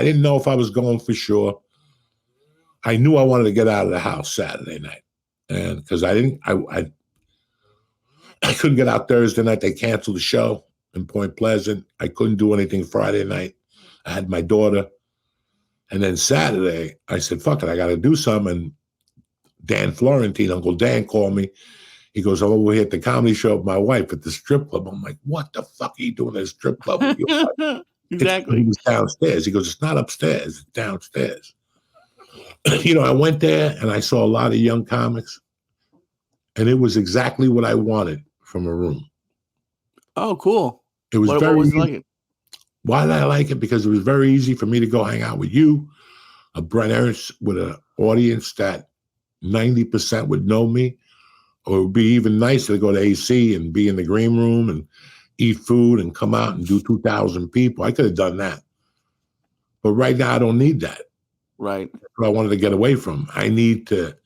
didn't know if I was going for sure. I knew I wanted to get out of the house Saturday night. And because I couldn't get out Thursday night. They canceled the show in Point Pleasant. I couldn't do anything Friday night. I had my daughter. And then Saturday, I said, fuck it, I got to do something. And Dan Florentine, Uncle Dan, called me. He goes, I'm over here at the comedy show with my wife at the strip club. I'm like, what the fuck are you doing at a strip club with your wife? Exactly. He was downstairs. He goes, it's not upstairs, it's downstairs. You know, I went there and I saw a lot of young comics, and it was exactly what I wanted from a room. Oh, cool. It was what was it like? Why did I like it? Because it was very easy for me to go hang out with you, a Brent Ernst, with an audience that 90% would know me. Or it would be even nicer to go to AC and be in the green room and eat food and come out and do 2,000 people. I could have done that. But right now, I don't need that. Right. That's what I wanted to get away from. I need to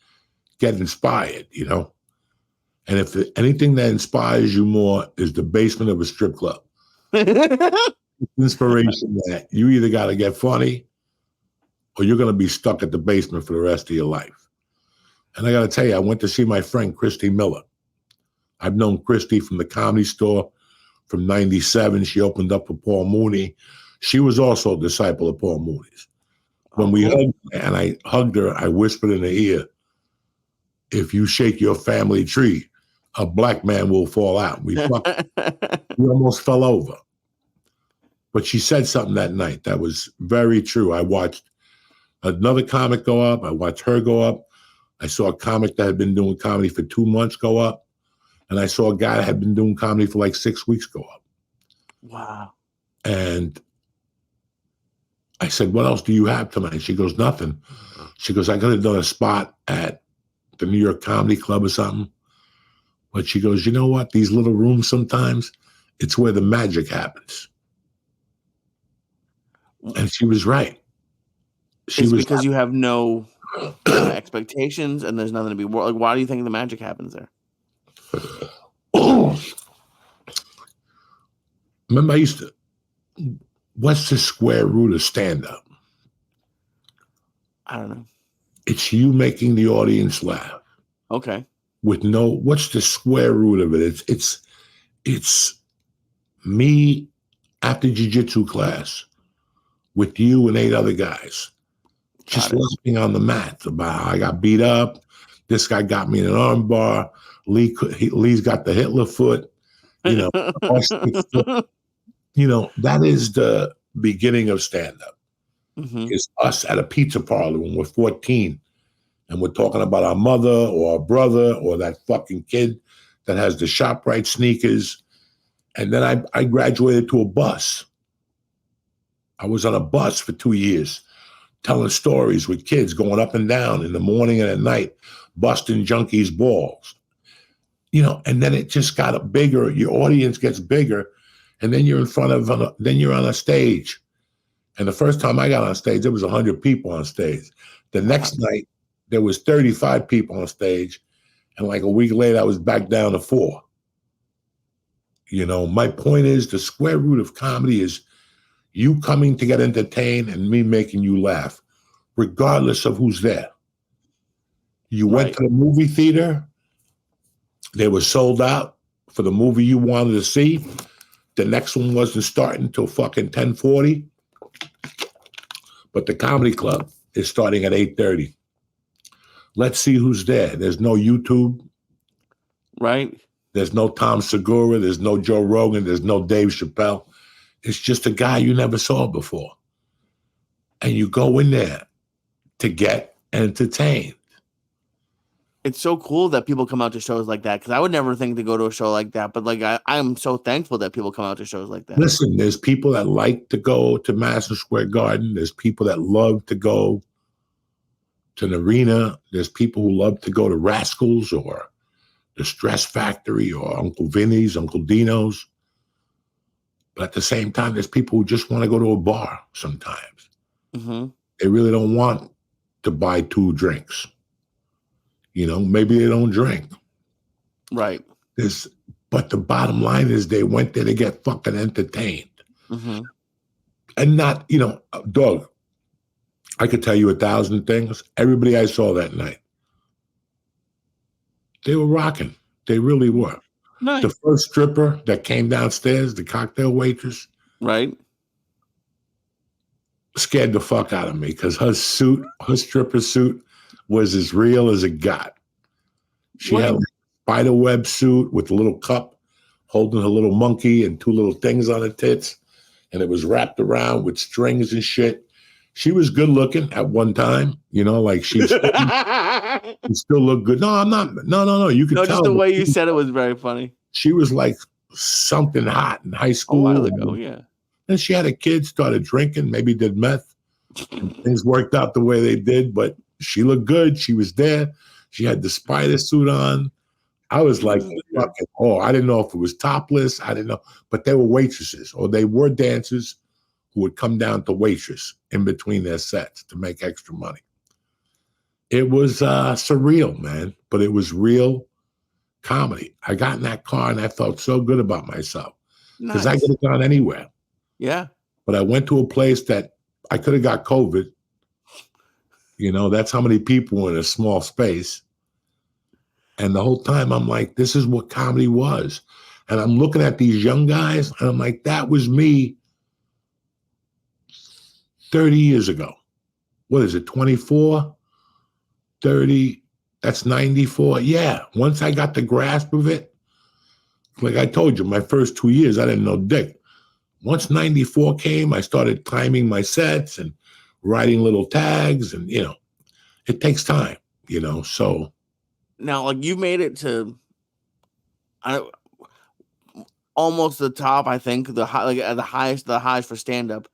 get inspired, you know? And if anything that inspires you more is the basement of a strip club. Inspiration that you either got to get funny or you're going to be stuck at the basement for the rest of your life. And I got to tell you, I went to see my friend, Christy Miller. I've known Christy from the Comedy Store from 97. She opened up for Paul Mooney. She was also a disciple of Paul Mooney's. When we hugged and I hugged her, I whispered in her ear, if you shake your family tree, a black man will fall out. We almost fell over. But she said something that night that was very true. I watched another comic go up. I watched her go up. I saw a comic that had been doing comedy for 2 months go up. And I saw a guy that had been doing comedy for like 6 weeks go up. Wow. And I said, what else do you have tonight? She goes, nothing. She goes, I could have done a spot at the New York Comedy Club or something. But she goes, you know what? These little rooms sometimes, it's where the magic happens. And she was right. It's because you have no expectations and there's nothing to be like. Why do you think the magic happens there? Remember, I used to. What's the square root of stand-up? I don't know. It's you making the audience laugh. Okay. With no, what's the square root of it? It's me after jiu-jitsu class with you and 8 other guys. Just laughing on the mat about how I got beat up. This guy got me in an arm bar. Lee's got the Hitler foot. You know, you know, that is the beginning of stand-up. Mm-hmm. It's us at a pizza parlor when we're 14 and we're talking about our mother or our brother or that fucking kid that has the ShopRite sneakers. And then I graduated to a bus. I was on a bus for 2 years, telling stories with kids going up and down in the morning and at night, busting junkies' balls. You know, and then it just got bigger. Your audience gets bigger, and then you're in front of, then you're on a stage. And the first time I got on stage, there was 100 people on stage. The next night, there was 35 people on stage, and like a week later, I was back down to 4. You know, my point is the square root of comedy is you coming to get entertained and me making you laugh, regardless of who's there. You went to the movie theater, they were sold out for the movie you wanted to see. The next one wasn't starting until fucking 10:40. But the comedy club is starting at 8:30. Let's see who's there. There's no YouTube. Right. There's no Tom Segura. There's no Joe Rogan. There's no Dave Chappelle. It's just a guy you never saw before. And you go in there to get entertained. It's so cool that people come out to shows like that, because I would never think to go to a show like that. But like I'm so thankful that people come out to shows like that. Listen, there's people that like to go to Madison Square Garden. There's people that love to go to an arena. There's people who love to go to Rascals or the Stress Factory or Uncle Vinny's, Uncle Dino's. But at the same time, there's people who just want to go to a bar sometimes. Mm-hmm. They really don't want to buy 2 drinks. You know, maybe they don't drink. Right. But the bottom line is they went there to get fucking entertained. Mm-hmm. And not, you know, dog, I could tell you 1,000 things. Everybody I saw that night, they were rocking. They really were. Nice. The first stripper that came downstairs, the cocktail waitress, Right. scared the fuck out of me because her stripper suit was as real as it got. She had a spider web suit with a little cup holding her little monkey and 2 little things on her tits. And it was wrapped around with strings and shit. She was good looking at one time, you know, like she still looked good. No, I'm not. No. You could tell. Just the way you said it was very funny. She was like something hot in high A school. while ago, yeah. And she had a kid, started drinking, maybe did meth. And things worked out the way they did, but she looked good. She was there. She had the spider suit on. I was like, fucking, I didn't know if it was topless. I didn't know. But they were waitresses or they were dancers who would come down to waitress in between their sets to make extra money. It was surreal, man, but it was real comedy. I got in that car and I felt so good about myself because I could have gone anywhere. Yeah. But I went to a place that I could have got COVID. You know, that's how many people were in a small space. And the whole time I'm like, this is what comedy was. And I'm looking at these young guys and I'm like, that was me 30 years ago. What is it, 24, 30, that's 94. Yeah, once I got the grasp of it, like I told you, my first 2 years, I didn't know dick. Once 94 came, I started timing my sets and writing little tags and, you know, it takes time, you know, so. Now, like you made it to almost the top, I think, the highest for stand-up.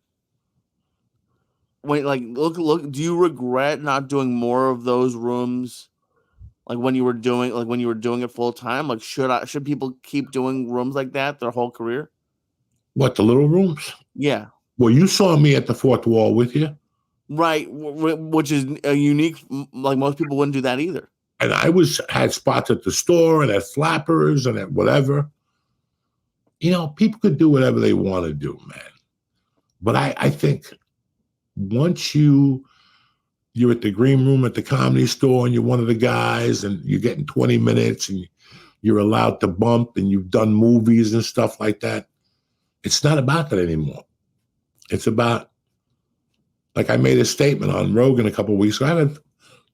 When look, do you regret not doing more of those rooms? Like when you were doing it full time? Like should people keep doing rooms like that their whole career? What, the little rooms? Yeah. Well, you saw me at the Fourth Wall with you. Right, which is a unique, like most people wouldn't do that either. And I had spots at the store and at Flappers and at whatever. You know, people could do whatever they want to do, man. But I think once you're at the green room at the Comedy Store and you're one of the guys and you're getting 20 minutes and you're allowed to bump and you've done movies and stuff like that, it's not about that anymore. It's about, like I made a statement on Rogan a couple of weeks ago. I had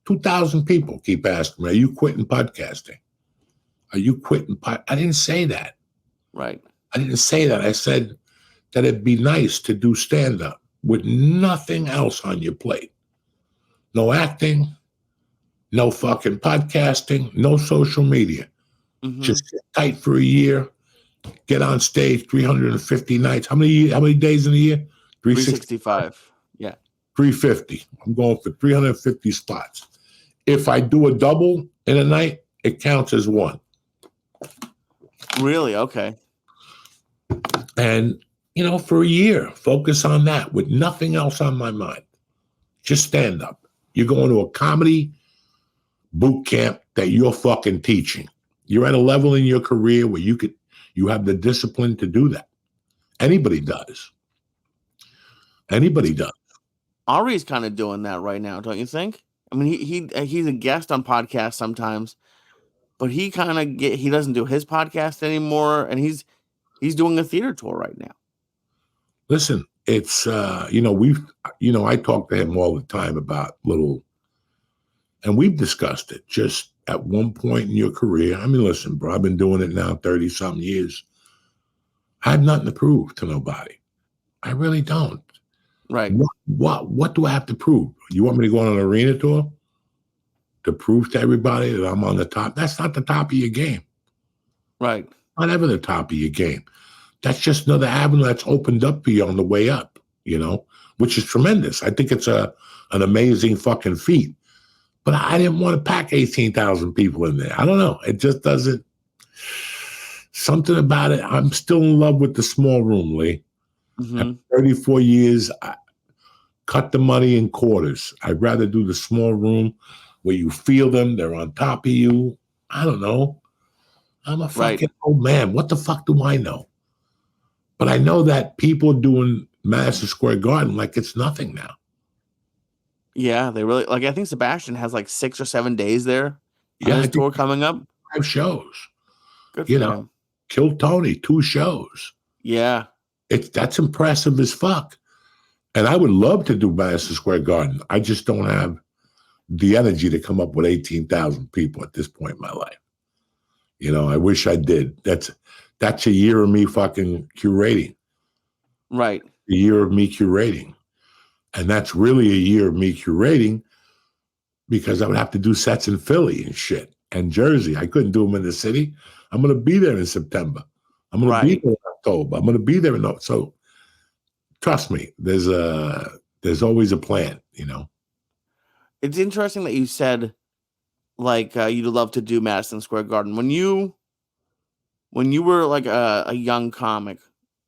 2,000 people keep asking me, are you quitting podcasting? Are you quitting? I didn't say that. Right. I didn't say that. I said that it'd be nice to do stand-up with nothing else on your plate. No acting, no fucking podcasting, no social media. Mm-hmm. Just sit tight for a year, get on stage 350 nights. How many days in a year? 365. Yeah. 350. I'm going for 350 spots. If I do a double in a night, it counts as one. Really? Okay. And, you know, for a year, focus on that with nothing else on my mind. Just stand up. You're going to a comedy boot camp that you're fucking teaching. You're at a level in your career where you have the discipline to do that. Anybody does. Anybody does. Ari's kind of doing that right now, don't you think? I mean, he's a guest on podcasts sometimes, but he doesn't do his podcast anymore, and he's doing a theater tour right now. Listen, it's I talk to him all the time about and we've discussed it. Just at one point in your career, I mean, listen, bro, I've been doing it now 30-something years. I have nothing to prove to nobody. I really don't. Right. What do I have to prove? You want me to go on an arena tour to prove to everybody that I'm on the top? That's not the top of your game. Right. Not ever the top of your game. That's just another avenue that's opened up for you on the way up, which is tremendous. I think it's an amazing fucking feat. But I didn't want to pack 18,000 people in there. I don't know. It just doesn't. Something about it. I'm still in love with the small room, Lee. Mm-hmm. After 34 years, I cut the money in quarters. I'd rather do the small room where you feel them. They're on top of you. I don't know. I'm a fucking old man. What the fuck do I know? But I know that people are doing Madison Square Garden like it's nothing now. Yeah, they really I think Sebastian has like 6 or 7 days there. Yeah, on his tour coming up. 5 shows. Good for him. Kill Tony, 2 shows. Yeah. That's impressive as fuck. And I would love to do Madison Square Garden. I just don't have the energy to come up with 18,000 people at this point in my life. I wish I did. That's a year of me fucking curating. Right. A year of me curating. And that's really a year of me curating because I would have to do sets in Philly and shit and Jersey. I couldn't do them in the city. I'm going to be there in September. I'm going to be there in October. I'm going to be there so trust me, there's always a plan, It's interesting that you said you'd love to do Madison Square Garden. When you were like a young comic,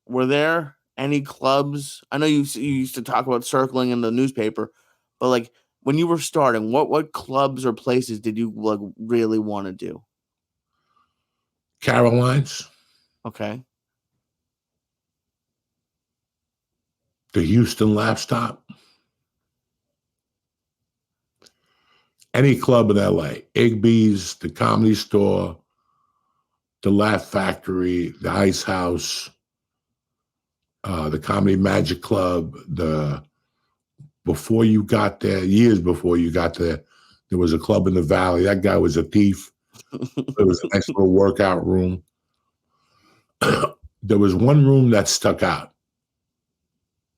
were there any clubs? I know you used to talk about circling in the newspaper, but when you were starting, what clubs or places did you really want to do? Caroline's. Okay. The Houston Laugh Stop. Any club in LA. Igby's, the Comedy Store, the Laugh Factory, the Ice House, the Comedy Magic Club. Before you got there, years before you got there, there was a club in the Valley. That guy was a thief. There was a nice little workout room. There was one room that stuck out.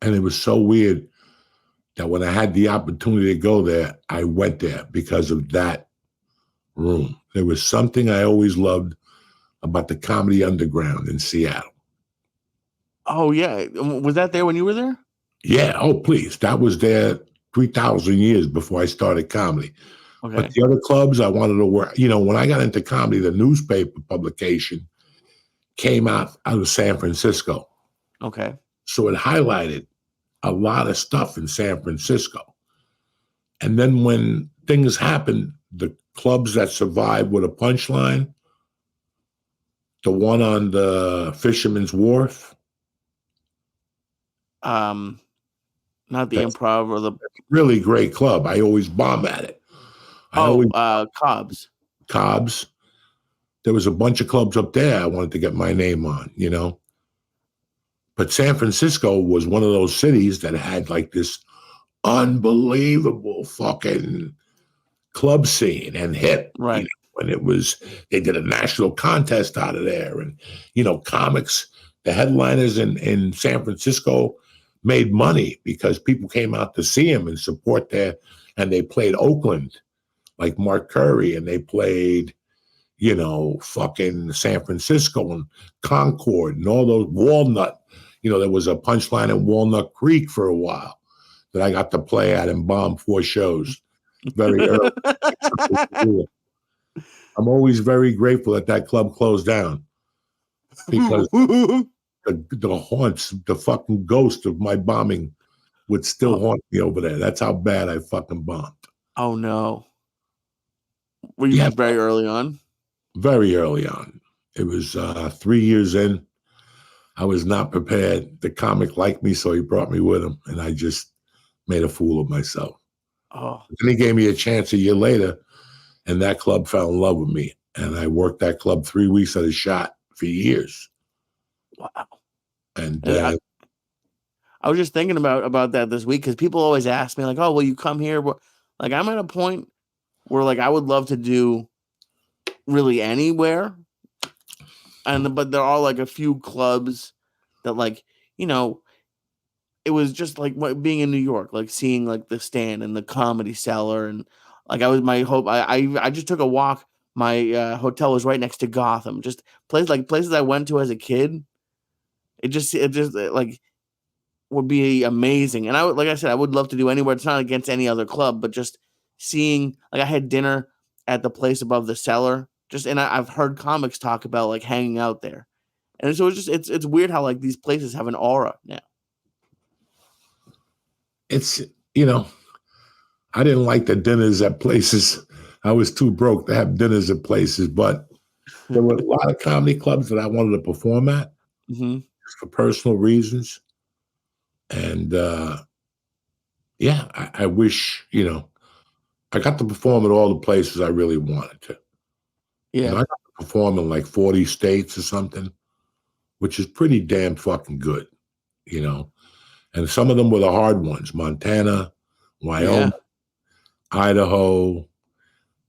And it was so weird that when I had the opportunity to go there, I went there because of that room. There was something I always loved about the Comedy Underground in Seattle. Oh, yeah. Was that there when you were there? Yeah. Oh, please. That was there 3,000 years before I started comedy. Okay. But the other clubs I wanted to work, when I got into comedy, the newspaper publication came out of San Francisco. Okay. So it highlighted a lot of stuff in San Francisco. And then when things happened, the clubs that survived with a punchline, the one on the Fisherman's Wharf. Not the Improv or the really great club. I always bomb at it. Cobb's. Cobb's. There was a bunch of clubs up there I wanted to get my name on, But San Francisco was one of those cities that had this unbelievable fucking club scene and hit. Right. When they did a national contest out of there. And, comics, the headliners in San Francisco made money because people came out to see them and support and they played Oakland, like Mark Curry, and they played, fucking San Francisco and Concord and all those Walnut. There was a punchline in Walnut Creek for a while that I got to play at and bomb 4 shows very early. I'm always very grateful that club closed down because the haunts, the fucking ghost of my bombing would still haunt me over there. That's how bad I fucking bombed. Oh, no. Were you very early on? Very early on. It was 3 years in. I was not prepared. The comic liked me, so he brought me with him, and I just made a fool of myself. Oh. Then he gave me a chance a year later, and that club fell in love with me. And I worked that club 3 weeks at a shot for years. Wow. And I was just thinking about that this week because people always ask me like, "Oh, will you come here?" Like, I'm at a point where like I would love to do really anywhere, but there are like a few clubs that like it was just like being in New York, like seeing like the Stand and the Comedy Cellar, and like I was my hope. I just took a walk. My hotel was right next to Gotham. Just places I went to as a kid. It just like would be amazing. And I would, like I said, I would love to do anywhere. It's not against any other club, but just seeing, like I had dinner at the place above the Cellar. And I've heard comics talk about like hanging out there. And so it's weird how like these places have an aura now. It's, I didn't like the dinners at places. I was too broke to have dinners at places, but there were a lot of comedy clubs that I wanted to perform at for personal reasons. And I wish, I got to perform at all the places I really wanted to. Yeah. I got to perform in like 40 states or something, which is pretty damn fucking good, And some of them were the hard ones: Montana, Wyoming, Idaho.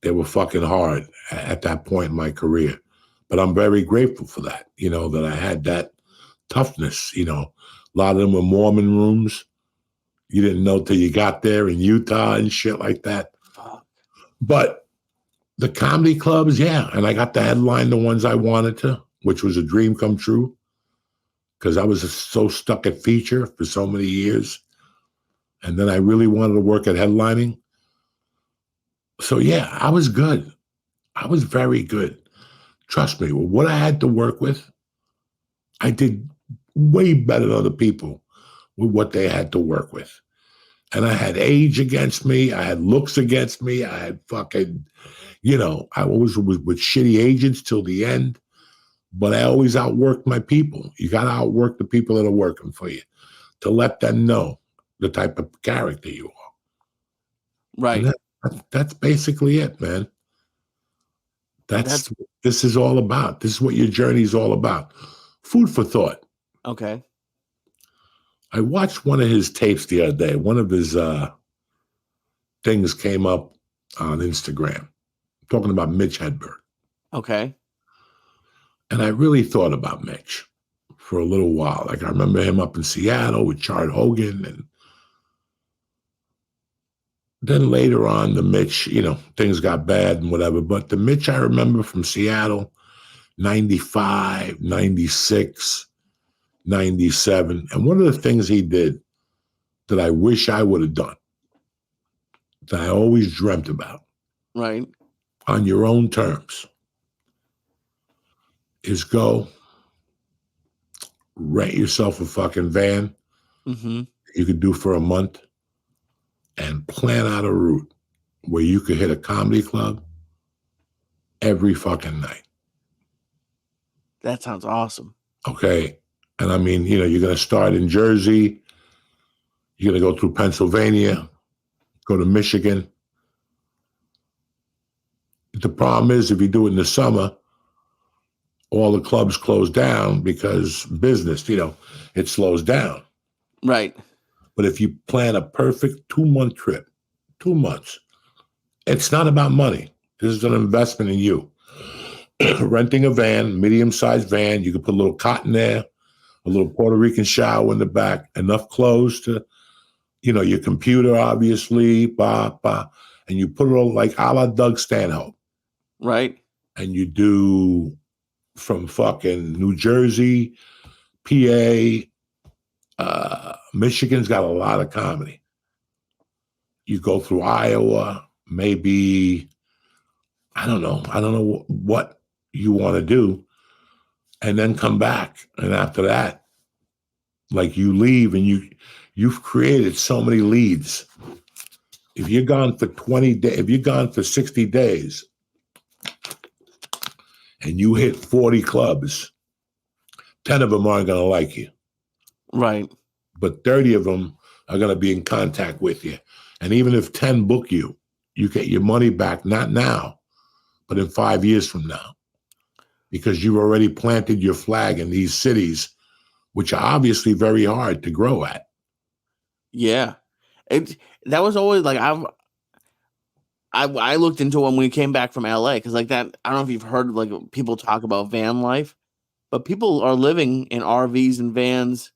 They were fucking hard at that point in my career. But I'm very grateful for that, that I had that toughness. A lot of them were Mormon rooms. You didn't know till you got there in Utah and shit like that. But the comedy clubs, and I got to headline the ones I wanted to, which was a dream come true, because I was so stuck at feature for so many years. And then I really wanted to work at headlining. So, I was good. I was very good. Trust me, what I had to work with, I did way better than other people with what they had to work with. And I had age against me. I had looks against me. I had fucking, I always was with shitty agents till the end. But I always outworked my people. You got to outwork the people that are working for you to let them know the type of character you are. Right. That's basically it, man. This is all about. This is what your journey is all about. Food for thought. Okay. I watched one of his tapes the other day. One of his things came up on Instagram talking about Mitch Hedberg. Okay. And I really thought about Mitch for a little while. Like I remember him up in Seattle with Chart Hogan, and then later on, the Mitch, things got bad and whatever. But the Mitch I remember from Seattle, 95, 96, 97. And one of the things he did that I wish I would have done, that I always dreamt about, right, on your own terms, is go rent yourself a fucking van you could do for a month and plan out a route where you could hit a comedy club every fucking night. That sounds awesome. Okay. And I mean, you're going to start in Jersey. You're going to go through Pennsylvania, go to Michigan. The problem is if you do it in the summer, all the clubs close down because business, it slows down. Right. But if you plan a perfect 2-month trip, 2 months, it's not about money. This is an investment in you. Renting a van, medium-sized van, you can put a little cot in there, a little Puerto Rican shower in the back, enough clothes to, your computer, obviously, and you put it all like a la Doug Stanhope. Right. And you do from fucking New Jersey, PA, Michigan's got a lot of comedy. You go through Iowa, maybe, I don't know what you want to do, and then come back. And after that, like you leave and you've created so many leads. If you're gone for 20 days, if you're gone for 60 days and you hit 40 clubs, 10 of them aren't going to like you. Right. But 30 of them are going to be in contact with you. And even if 10 book you, you get your money back, not now, but in 5 years from now, because you've already planted your flag in these cities, which are obviously very hard to grow at. Yeah, that was always like I looked into when we came back from LA because like that. I don't know if you've heard like people talk about van life, but people are living in RVs and vans.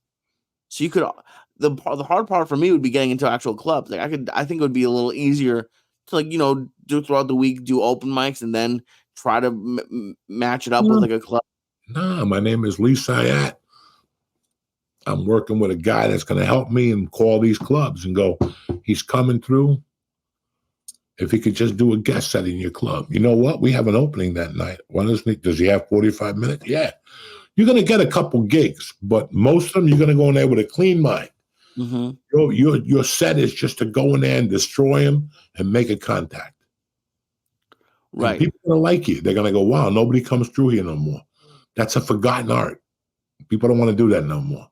So you could the hard part for me would be getting into actual clubs. Like I think it would be a little easier to like do throughout the week, do open mics, and then try to match it up with like a club. Nah, my name is Syatt. I'm working with a guy that's going to help me and call these clubs and go, he's coming through. If he could just do a guest set in your club. You know what? We have an opening that night. Does he have 45 minutes? Yeah. You're going to get a couple gigs, but most of them, you're going to go in there with a clean mind. Mm-hmm. Your set is just to go in there and destroy him and make a contact. Right. And people are going to like you. They're going to go, wow, nobody comes through here no more. That's a forgotten art. People don't want to do that no more.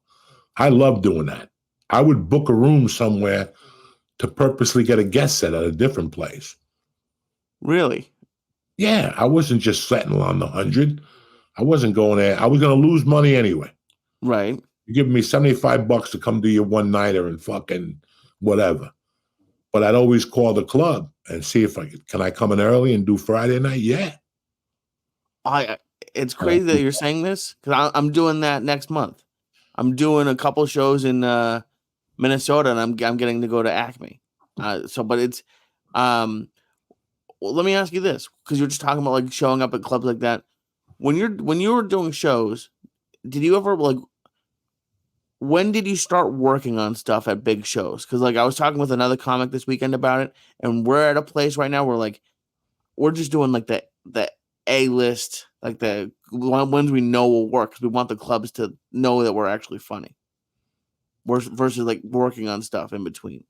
I love doing that. I would book a room somewhere to purposely get a guest set at a different place. Really? Yeah, I wasn't just settling on the 100. I wasn't going there. I was going to lose money anyway. Right. You're giving me $75 to come do your one-nighter and fucking whatever. But I'd always call the club and see if can I come in early and do Friday night? Yeah. It's crazy that you're saying this because I'm doing that next month. I'm doing a couple shows in Minnesota, and I'm getting to go to Acme. But it's well, let me ask you this because you're just talking about like showing up at clubs like that. When you were doing shows, did you ever like? When did you start working on stuff at big shows? Because like I was talking with another comic this weekend about it, and we're at a place right now where like we're just doing like the A list, like the ones we know will work because we want the clubs to know that we're actually funny. Versus like working on stuff in between.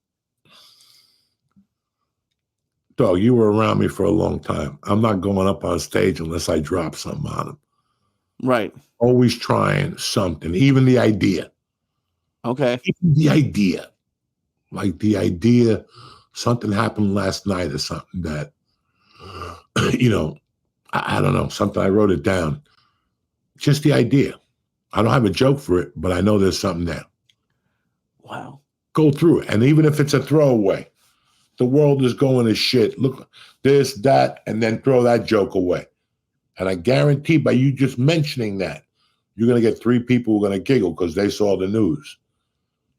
Dog, you were around me for a long time. I'm not going up on stage unless I drop something on them. Right. Always trying something, even the idea. Okay. Even the idea. Like the idea, something happened last night or something that, I don't know, something, I wrote it down. Just the idea. I don't have a joke for it, but I know there's something there. Wow. Go through it. And even if it's a throwaway, the world is going to shit. Look, this, that, and then throw that joke away. And I guarantee by you just mentioning that, you're going to get 3 people who are going to giggle because they saw the news.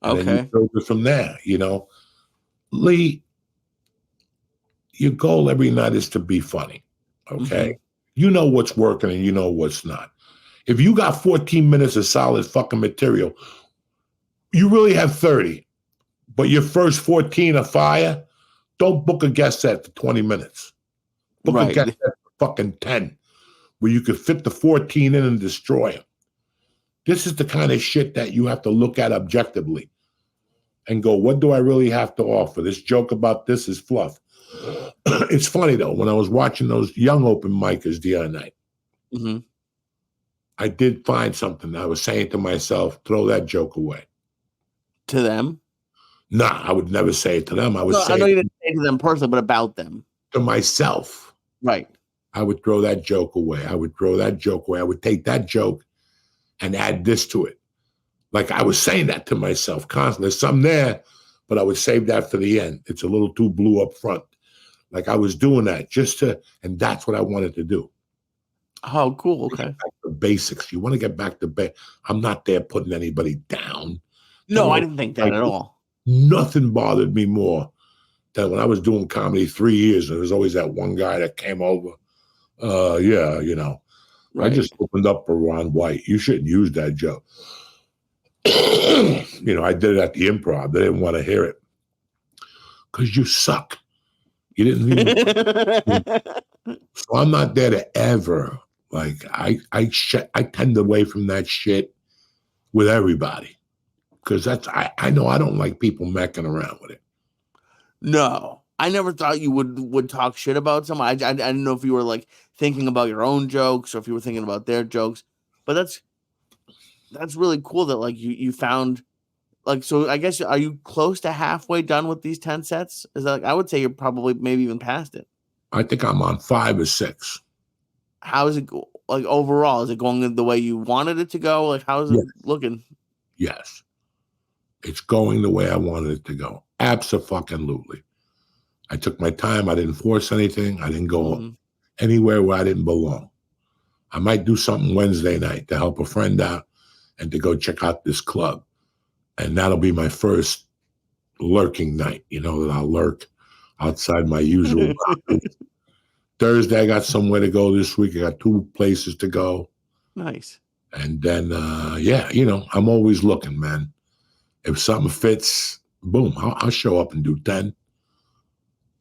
And then you filter from there, Lee, your goal every night is to be funny, okay? Mm-hmm. You know what's working and you know what's not. If you got 14 minutes of solid fucking material, you really have 30, but your first 14 are fire, don't book a guest set for 20 minutes. Book a guest set for fucking 10, where you could fit the 14 in and destroy them. This is the kind of shit that you have to look at objectively and go, what do I really have to offer? This joke about this is fluff. It's funny, though, when I was watching those young open micers the other night, mm-hmm. I did find something. I was saying to myself, throw that joke away. To them? Nah, I would never say it to them. I would say I know you didn't say it to them personally, but about them. To myself. Right. I would throw that joke away. I would take that joke and add this to it. Like I was saying that to myself constantly. There's something there, but I would save that for the end. It's a little too blue up front. Like I was doing that and that's what I wanted to do. Oh, cool. Okay. Back to basics. You want to get back to basics. I'm not there putting anybody down. No, I didn't think that at all. Nothing bothered me more than when I was doing comedy 3 years, and there's always that one guy that came over. Right. I just opened up for Ron White. You shouldn't use that joke. I did it at the Improv. They didn't want to hear it because you suck. You didn't even. So I'm not there to ever. Like I tend away from that shit with everybody because I know I don't like people mecking around with it. No, I never thought you would talk shit about someone. I didn't know if you were like thinking about your own jokes or if you were thinking about their jokes. But that's really cool that like you found like, so I guess, are you close to halfway done with these 10 sets? Is that like, I would say you're probably maybe even past it. I think I'm on 5 or 6. How is it like overall? Is it going the way you wanted it to go? Like, how is it looking? Yes. It's going the way I wanted it to go. Abso-fucking-lutely. I took my time. I didn't force anything. I didn't go anywhere where I didn't belong. I might do something Wednesday night to help a friend out and to go check out this club. And that'll be my first lurking night, that I'll lurk outside my usual boundaries. Thursday, I got somewhere to go this week. I got 2 places to go. Nice. And then, I'm always looking, man. If something fits, boom, I'll show up and do 10.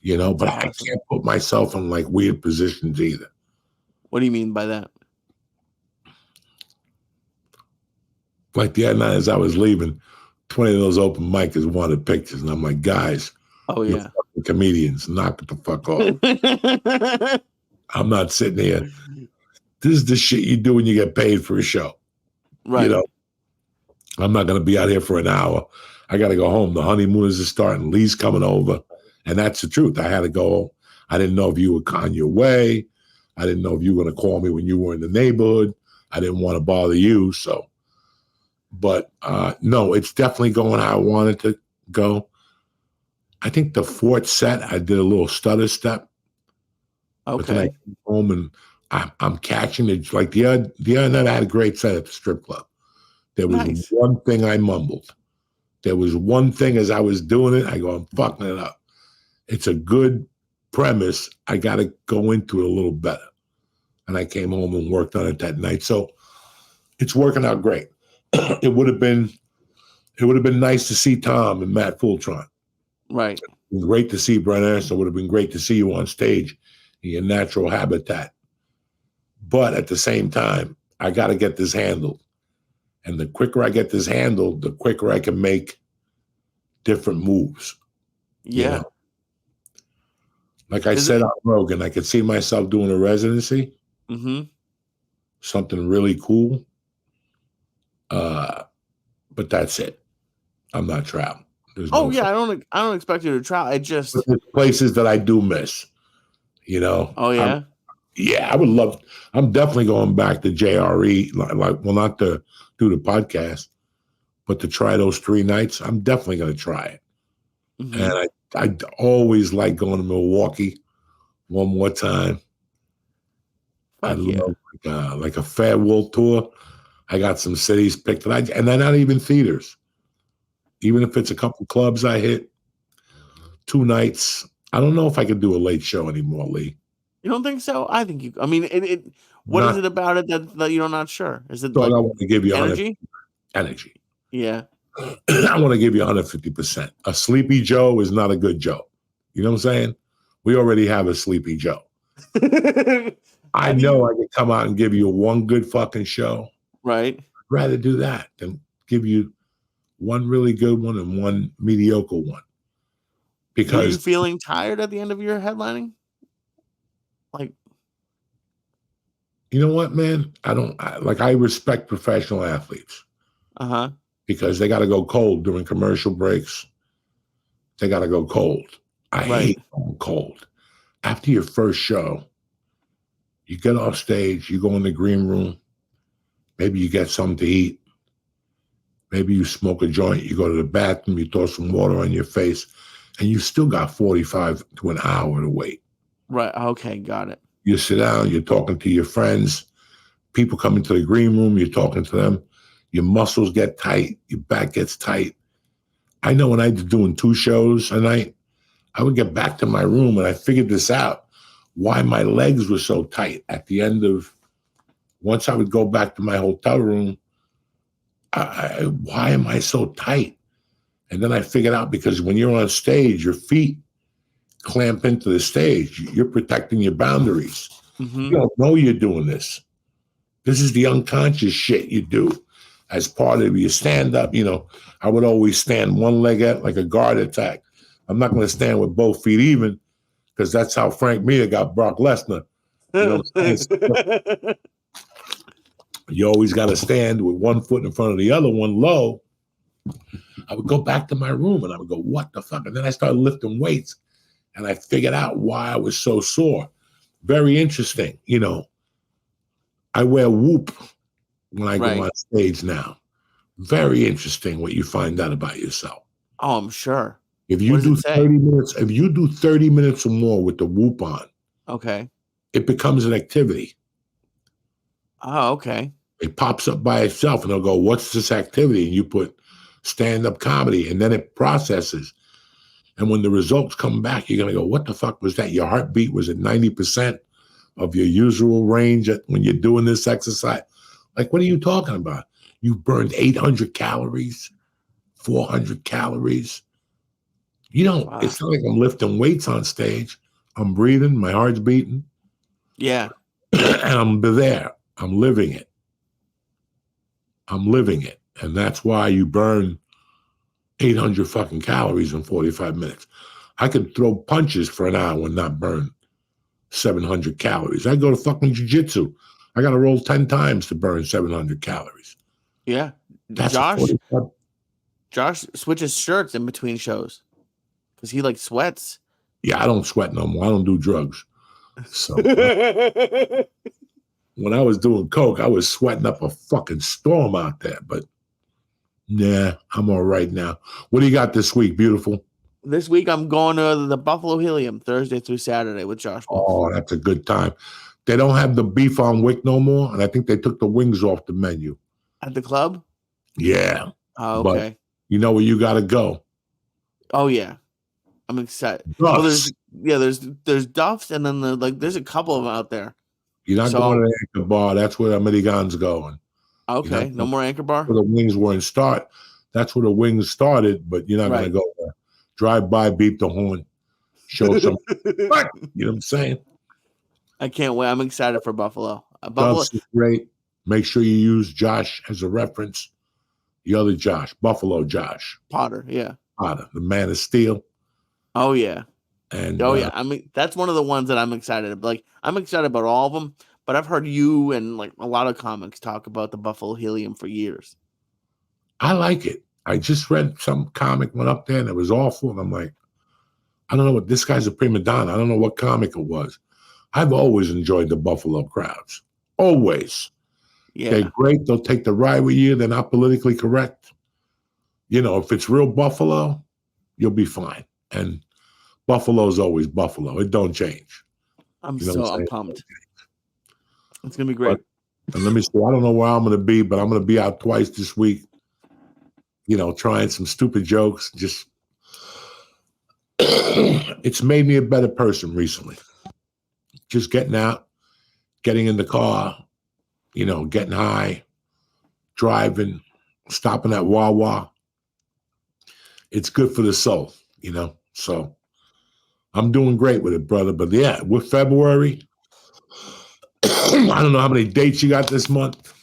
But I can't put myself in like weird positions either. What do you mean by that? Like the other night as I was leaving, 20 of those open micers wanted pictures. And I'm like, guys, you're fucking comedians, knock it the fuck off. I'm not sitting here. This is the shit you do when you get paid for a show. Right. I'm not going to be out here for an hour. I got to go home. The honeymooners are starting. Lee's coming over. And that's the truth. I had to go. I didn't know if you were on your way. I didn't know if you were going to call me when you were in the neighborhood. I didn't want to bother you. So, but no, it's definitely going how I wanted to go. I think the 4th set, I did a little stutter step. Okay. But then I came home and I'm catching it. Like the other night, I had a great set at the strip club. There was one thing I mumbled. There was one thing as I was doing it, I go, I'm fucking it up. It's a good premise. I got to go into it a little better. And I came home and worked on it that night. So it's working out great. It would have been nice to see Tom and Matt Fultron. Right. Great to see Brent Anderson. It would have been great to see you on stage in your natural habitat. But at the same time, I got to get this handled. And the quicker I get this handled, the quicker I can make different moves. Yeah. Like I said on Rogan, I could see myself doing a residency. Mm-hmm. Something really cool. But that's it. I'm not traveling. I don't expect you to travel. I just there's places that I do miss. Oh yeah. I would love. I'm definitely going back to JRE. Not to do the podcast, but to try those 3 nights. I'm definitely going to try it. Mm-hmm. And I always like going to Milwaukee one more time. I love like a farewell tour. I got some cities picked, and they're not even theaters. Even if it's a couple clubs I hit, 2 nights. I don't know if I could do a late show anymore, Lee. You don't think so? I think you. I mean, what is it about it that you're not sure? Is it like I want to give you energy? Energy. Yeah. I want to give you 150%. A sleepy Joe is not a good Joe. You know what I'm saying? We already have a sleepy Joe. I know I can come out and give you one good fucking show. Right. I'd rather do that than give you one really good one and one mediocre one. Because are you feeling tired at the end of your headlining? Like, you know what, man? I respect professional athletes. Uh-huh. Because they got to go cold during commercial breaks. They got to go cold. I hate going cold. After your first show, you get off stage, you go in the green room, maybe you get something to eat, maybe you smoke a joint, you go to the bathroom, you throw some water on your face, and you still got 45 to an hour to wait. Right. Okay, got it. You sit down, you're talking to your friends, people come into the green room, you're talking to them, your muscles get tight, your back gets tight. I know when I was doing 2 shows a night, I would get back to my room and I figured this out, why my legs were so tight at the end of, once I would go back to my hotel room, why am I so tight? And then I figured out because when you're on stage, your feet clamp into the stage. You're protecting your boundaries. Mm-hmm. You don't know you're doing this. This is the unconscious shit you do as part of your stand-up. I would always stand one leg out like a guard attack. I'm not going to stand with both feet even because that's how Frank Mir got Brock Lesnar. You know what I'm saying? You always got to stand with one foot in front of the other one low. I would go back to my room and I would go, what the fuck? And then I started lifting weights and I figured out why I was so sore. Very interesting. I wear Whoop when I go on stage now. Very interesting what you find out about yourself. Oh, I'm sure. If you What does do it say? 30 minutes, if you do 30 minutes or more with the whoop on, Okay. it becomes an activity. Oh, okay. It pops up by itself and they'll go, what's this activity? And you put stand-up comedy and then it processes. And when the results come back, you're going to go, what the fuck was that? Your heartbeat was at 90% of your usual range when you're doing this exercise. Like, what are you talking about? You burned 800 calories, 400 calories. You know, Wow. It's not like I'm lifting weights on stage. I'm breathing, my heart's beating. Yeah. And I'm there. I'm living it. I'm living it. And that's why you burn 800 fucking calories in 45 minutes. I could throw punches for an hour and not burn 700 calories. I go to fucking jiu-jitsu. I got to roll 10 times to burn 700 calories. Yeah. That's Josh switches shirts in between shows because he like sweats. Yeah, I don't sweat no more. I don't do drugs. So when I was doing coke, I was sweating up a fucking storm out there. But yeah, I'm all right now. What do you got this week, beautiful? This week I'm going to the Buffalo Helium Thursday through Saturday with Josh. Oh, that's a good time. They don't have the beef on wick no more, and I think they took the wings off the menu. At the club? Yeah. Oh, but okay. You know where you got to go. Oh yeah, I'm excited. Duff's. Well, there's Duff's, and then there's a couple of them out there. You're not going to the Anchor Bar. That's where the American's going. Okay, no more Anchor Bar. Where the wings weren't start. That's where the wings started, but you're not going to go there. Drive by, beep the horn, show some. You know what I'm saying? I can't wait. I'm excited for Buffalo. Duff's is great. Make sure you use Josh as a reference. The other Josh, Buffalo Josh Potter, yeah. Potter, the Man of Steel. Oh yeah. And yeah. I mean, that's one of the ones that I'm excited about. Like, I'm excited about all of them, but I've heard you and like a lot of comics talk about the Buffalo Helium for years. I like it. I just read some comic went up there and it was awful. And I'm like, I don't know what this guy's a prima donna. I don't know what comic it was. I've always enjoyed the Buffalo crowds. Always. Yeah. They're great. They'll take the ride with you. They're not politically correct. You know, if it's real Buffalo, you'll be fine. And Buffalo's always Buffalo. It don't change. I'm pumped. It's going to be great. And let me see. I don't know where I'm going to be, but I'm going to be out twice this week. You know, trying some stupid jokes. Just, it's made me a better person recently. Just getting out, getting in the car, you know, getting high, driving, stopping at Wawa. It's good for the soul, you know. So I'm doing great with it, brother. But yeah, with February, I don't know how many dates you got this month.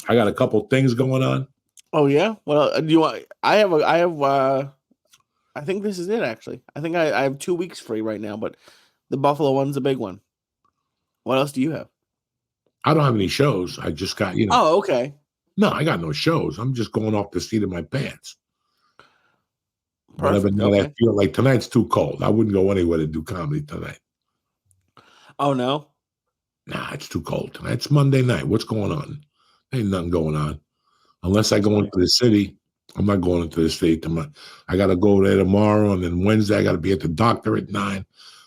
I got a couple things going on. Oh yeah. Well, do you want? I have. I think this is it. Actually, I think I have 2 weeks free right now, but the Buffalo one's a big one. What else do you have? I don't have any shows. I just got, you know. Oh, okay. No, I got no shows. I'm just going off the seat of my pants. Perfect. Whatever night I feel like. Tonight's too cold. I wouldn't go anywhere to do comedy tonight. Oh no. Nah, it's too cold tonight. It's Monday night. What's going on? Ain't nothing going on. Unless I go into the city. I'm not going into the city tomorrow. I got to go there tomorrow, and then Wednesday I got to be at the doctor at 9.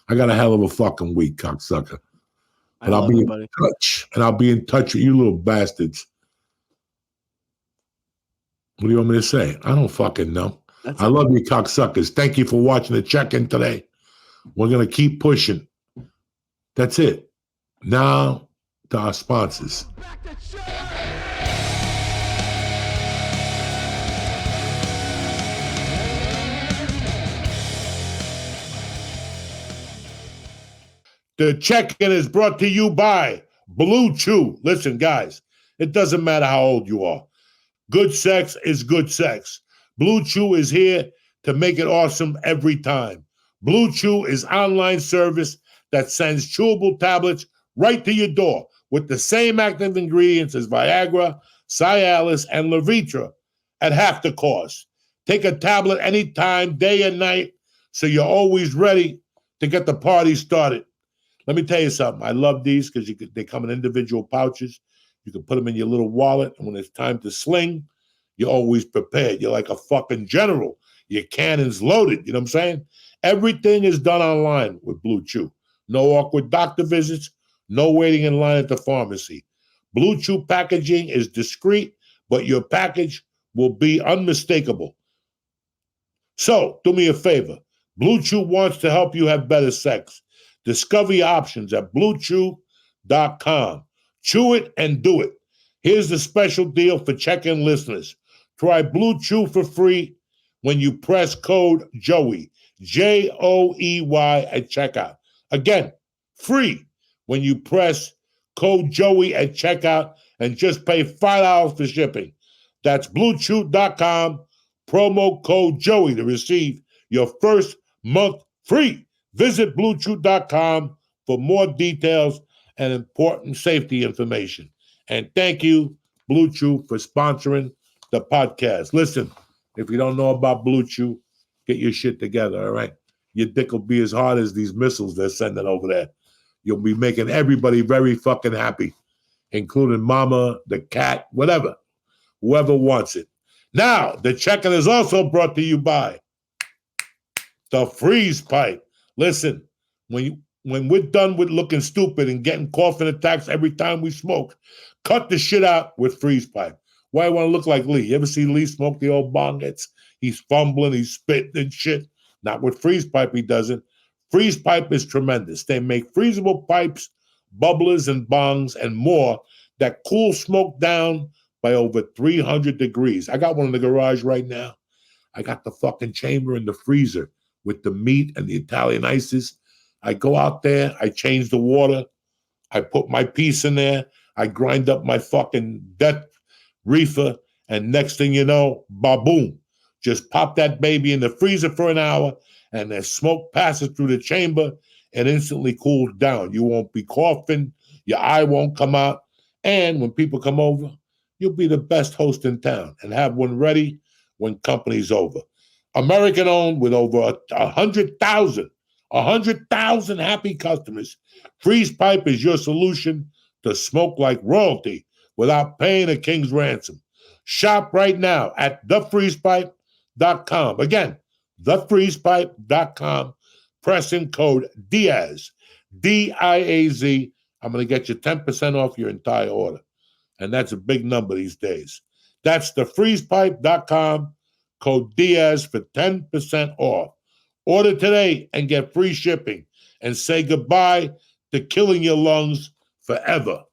I got a hell of a fucking week, cocksucker. But I'll be in touch, and I'll be in touch with you little bastards. What do you want me to say? I don't fucking know. I love you, cocksuckers. Thank you for watching the check-in today. We're going to keep pushing. That's it. Now to our sponsors. The check-in is brought to you by Bluechew. Listen, guys, it doesn't matter how old you are. Good sex is good sex. Bluechew is here to make it awesome every time. Bluechew is online service that sends chewable tablets right to your door with the same active ingredients as Viagra, Cialis, and Levitra at half the cost. Take a tablet anytime, day and night, so you're always ready to get the party started. Let me tell you something. I love these because they come in individual pouches. You can put them in your little wallet, and when it's time to sling, You're always prepared. You're like a fucking general. Your cannon's loaded. You know what I'm saying? Everything is done online with Blue Chew. No awkward doctor visits. No waiting in line at the pharmacy. Blue Chew packaging is discreet, but your package will be unmistakable. So, do me a favor. Blue Chew wants to help you have better sex. Discover your options at bluechew.com. Chew it and do it. Here's the special deal for check-in listeners. Try Blue Chew for free when you press code Joey, Joey at checkout. Again, free when you press code Joey at checkout and just pay $5 for shipping. That's bluechew.com, promo code Joey to receive your first month free. Visit bluechew.com for more details and important safety information. And thank you, Blue Chew, for sponsoring the podcast. Listen, if you don't know about Blue Chew, get your shit together, all right? Your dick will be as hard as these missiles they're sending over there. You'll be making everybody very fucking happy, including mama, the cat, whatever, whoever wants it. Now, the check-in is also brought to you by the Freeze Pipe. Listen, when we're done with looking stupid and getting coughing attacks every time we smoke, cut the shit out with Freeze Pipe. Why I want to look like Lee? You ever see Lee smoke the old bong hits? He's fumbling, he's spitting and shit. Not with Freeze Pipe, he doesn't. Freeze Pipe is tremendous. They make freezable pipes, bubblers, and bongs, and more that cool smoke down by over 300 degrees. I got one in the garage right now. I got the fucking chamber in the freezer with the meat and the Italian ices. I go out there, I change the water, I put my piece in there, I grind up my fucking death reefer, and next thing you know, ba-boom. Just pop that baby in the freezer for an hour, and the smoke passes through the chamber and instantly cools down. You won't be coughing, your eye won't come out, and when people come over, you'll be the best host in town and have one ready when company's over. American-owned with over 100,000 happy customers, Freeze Pipe is your solution to smoke like royalty without paying a king's ransom. Shop right now at thefreezepipe.com. Again, thefreezepipe.com. Press in code Diaz, D-I-A-Z. I'm going to get you 10% off your entire order. And that's a big number these days. That's thefreezepipe.com. Code Diaz for 10% off. Order today and get free shipping and say goodbye to killing your lungs forever.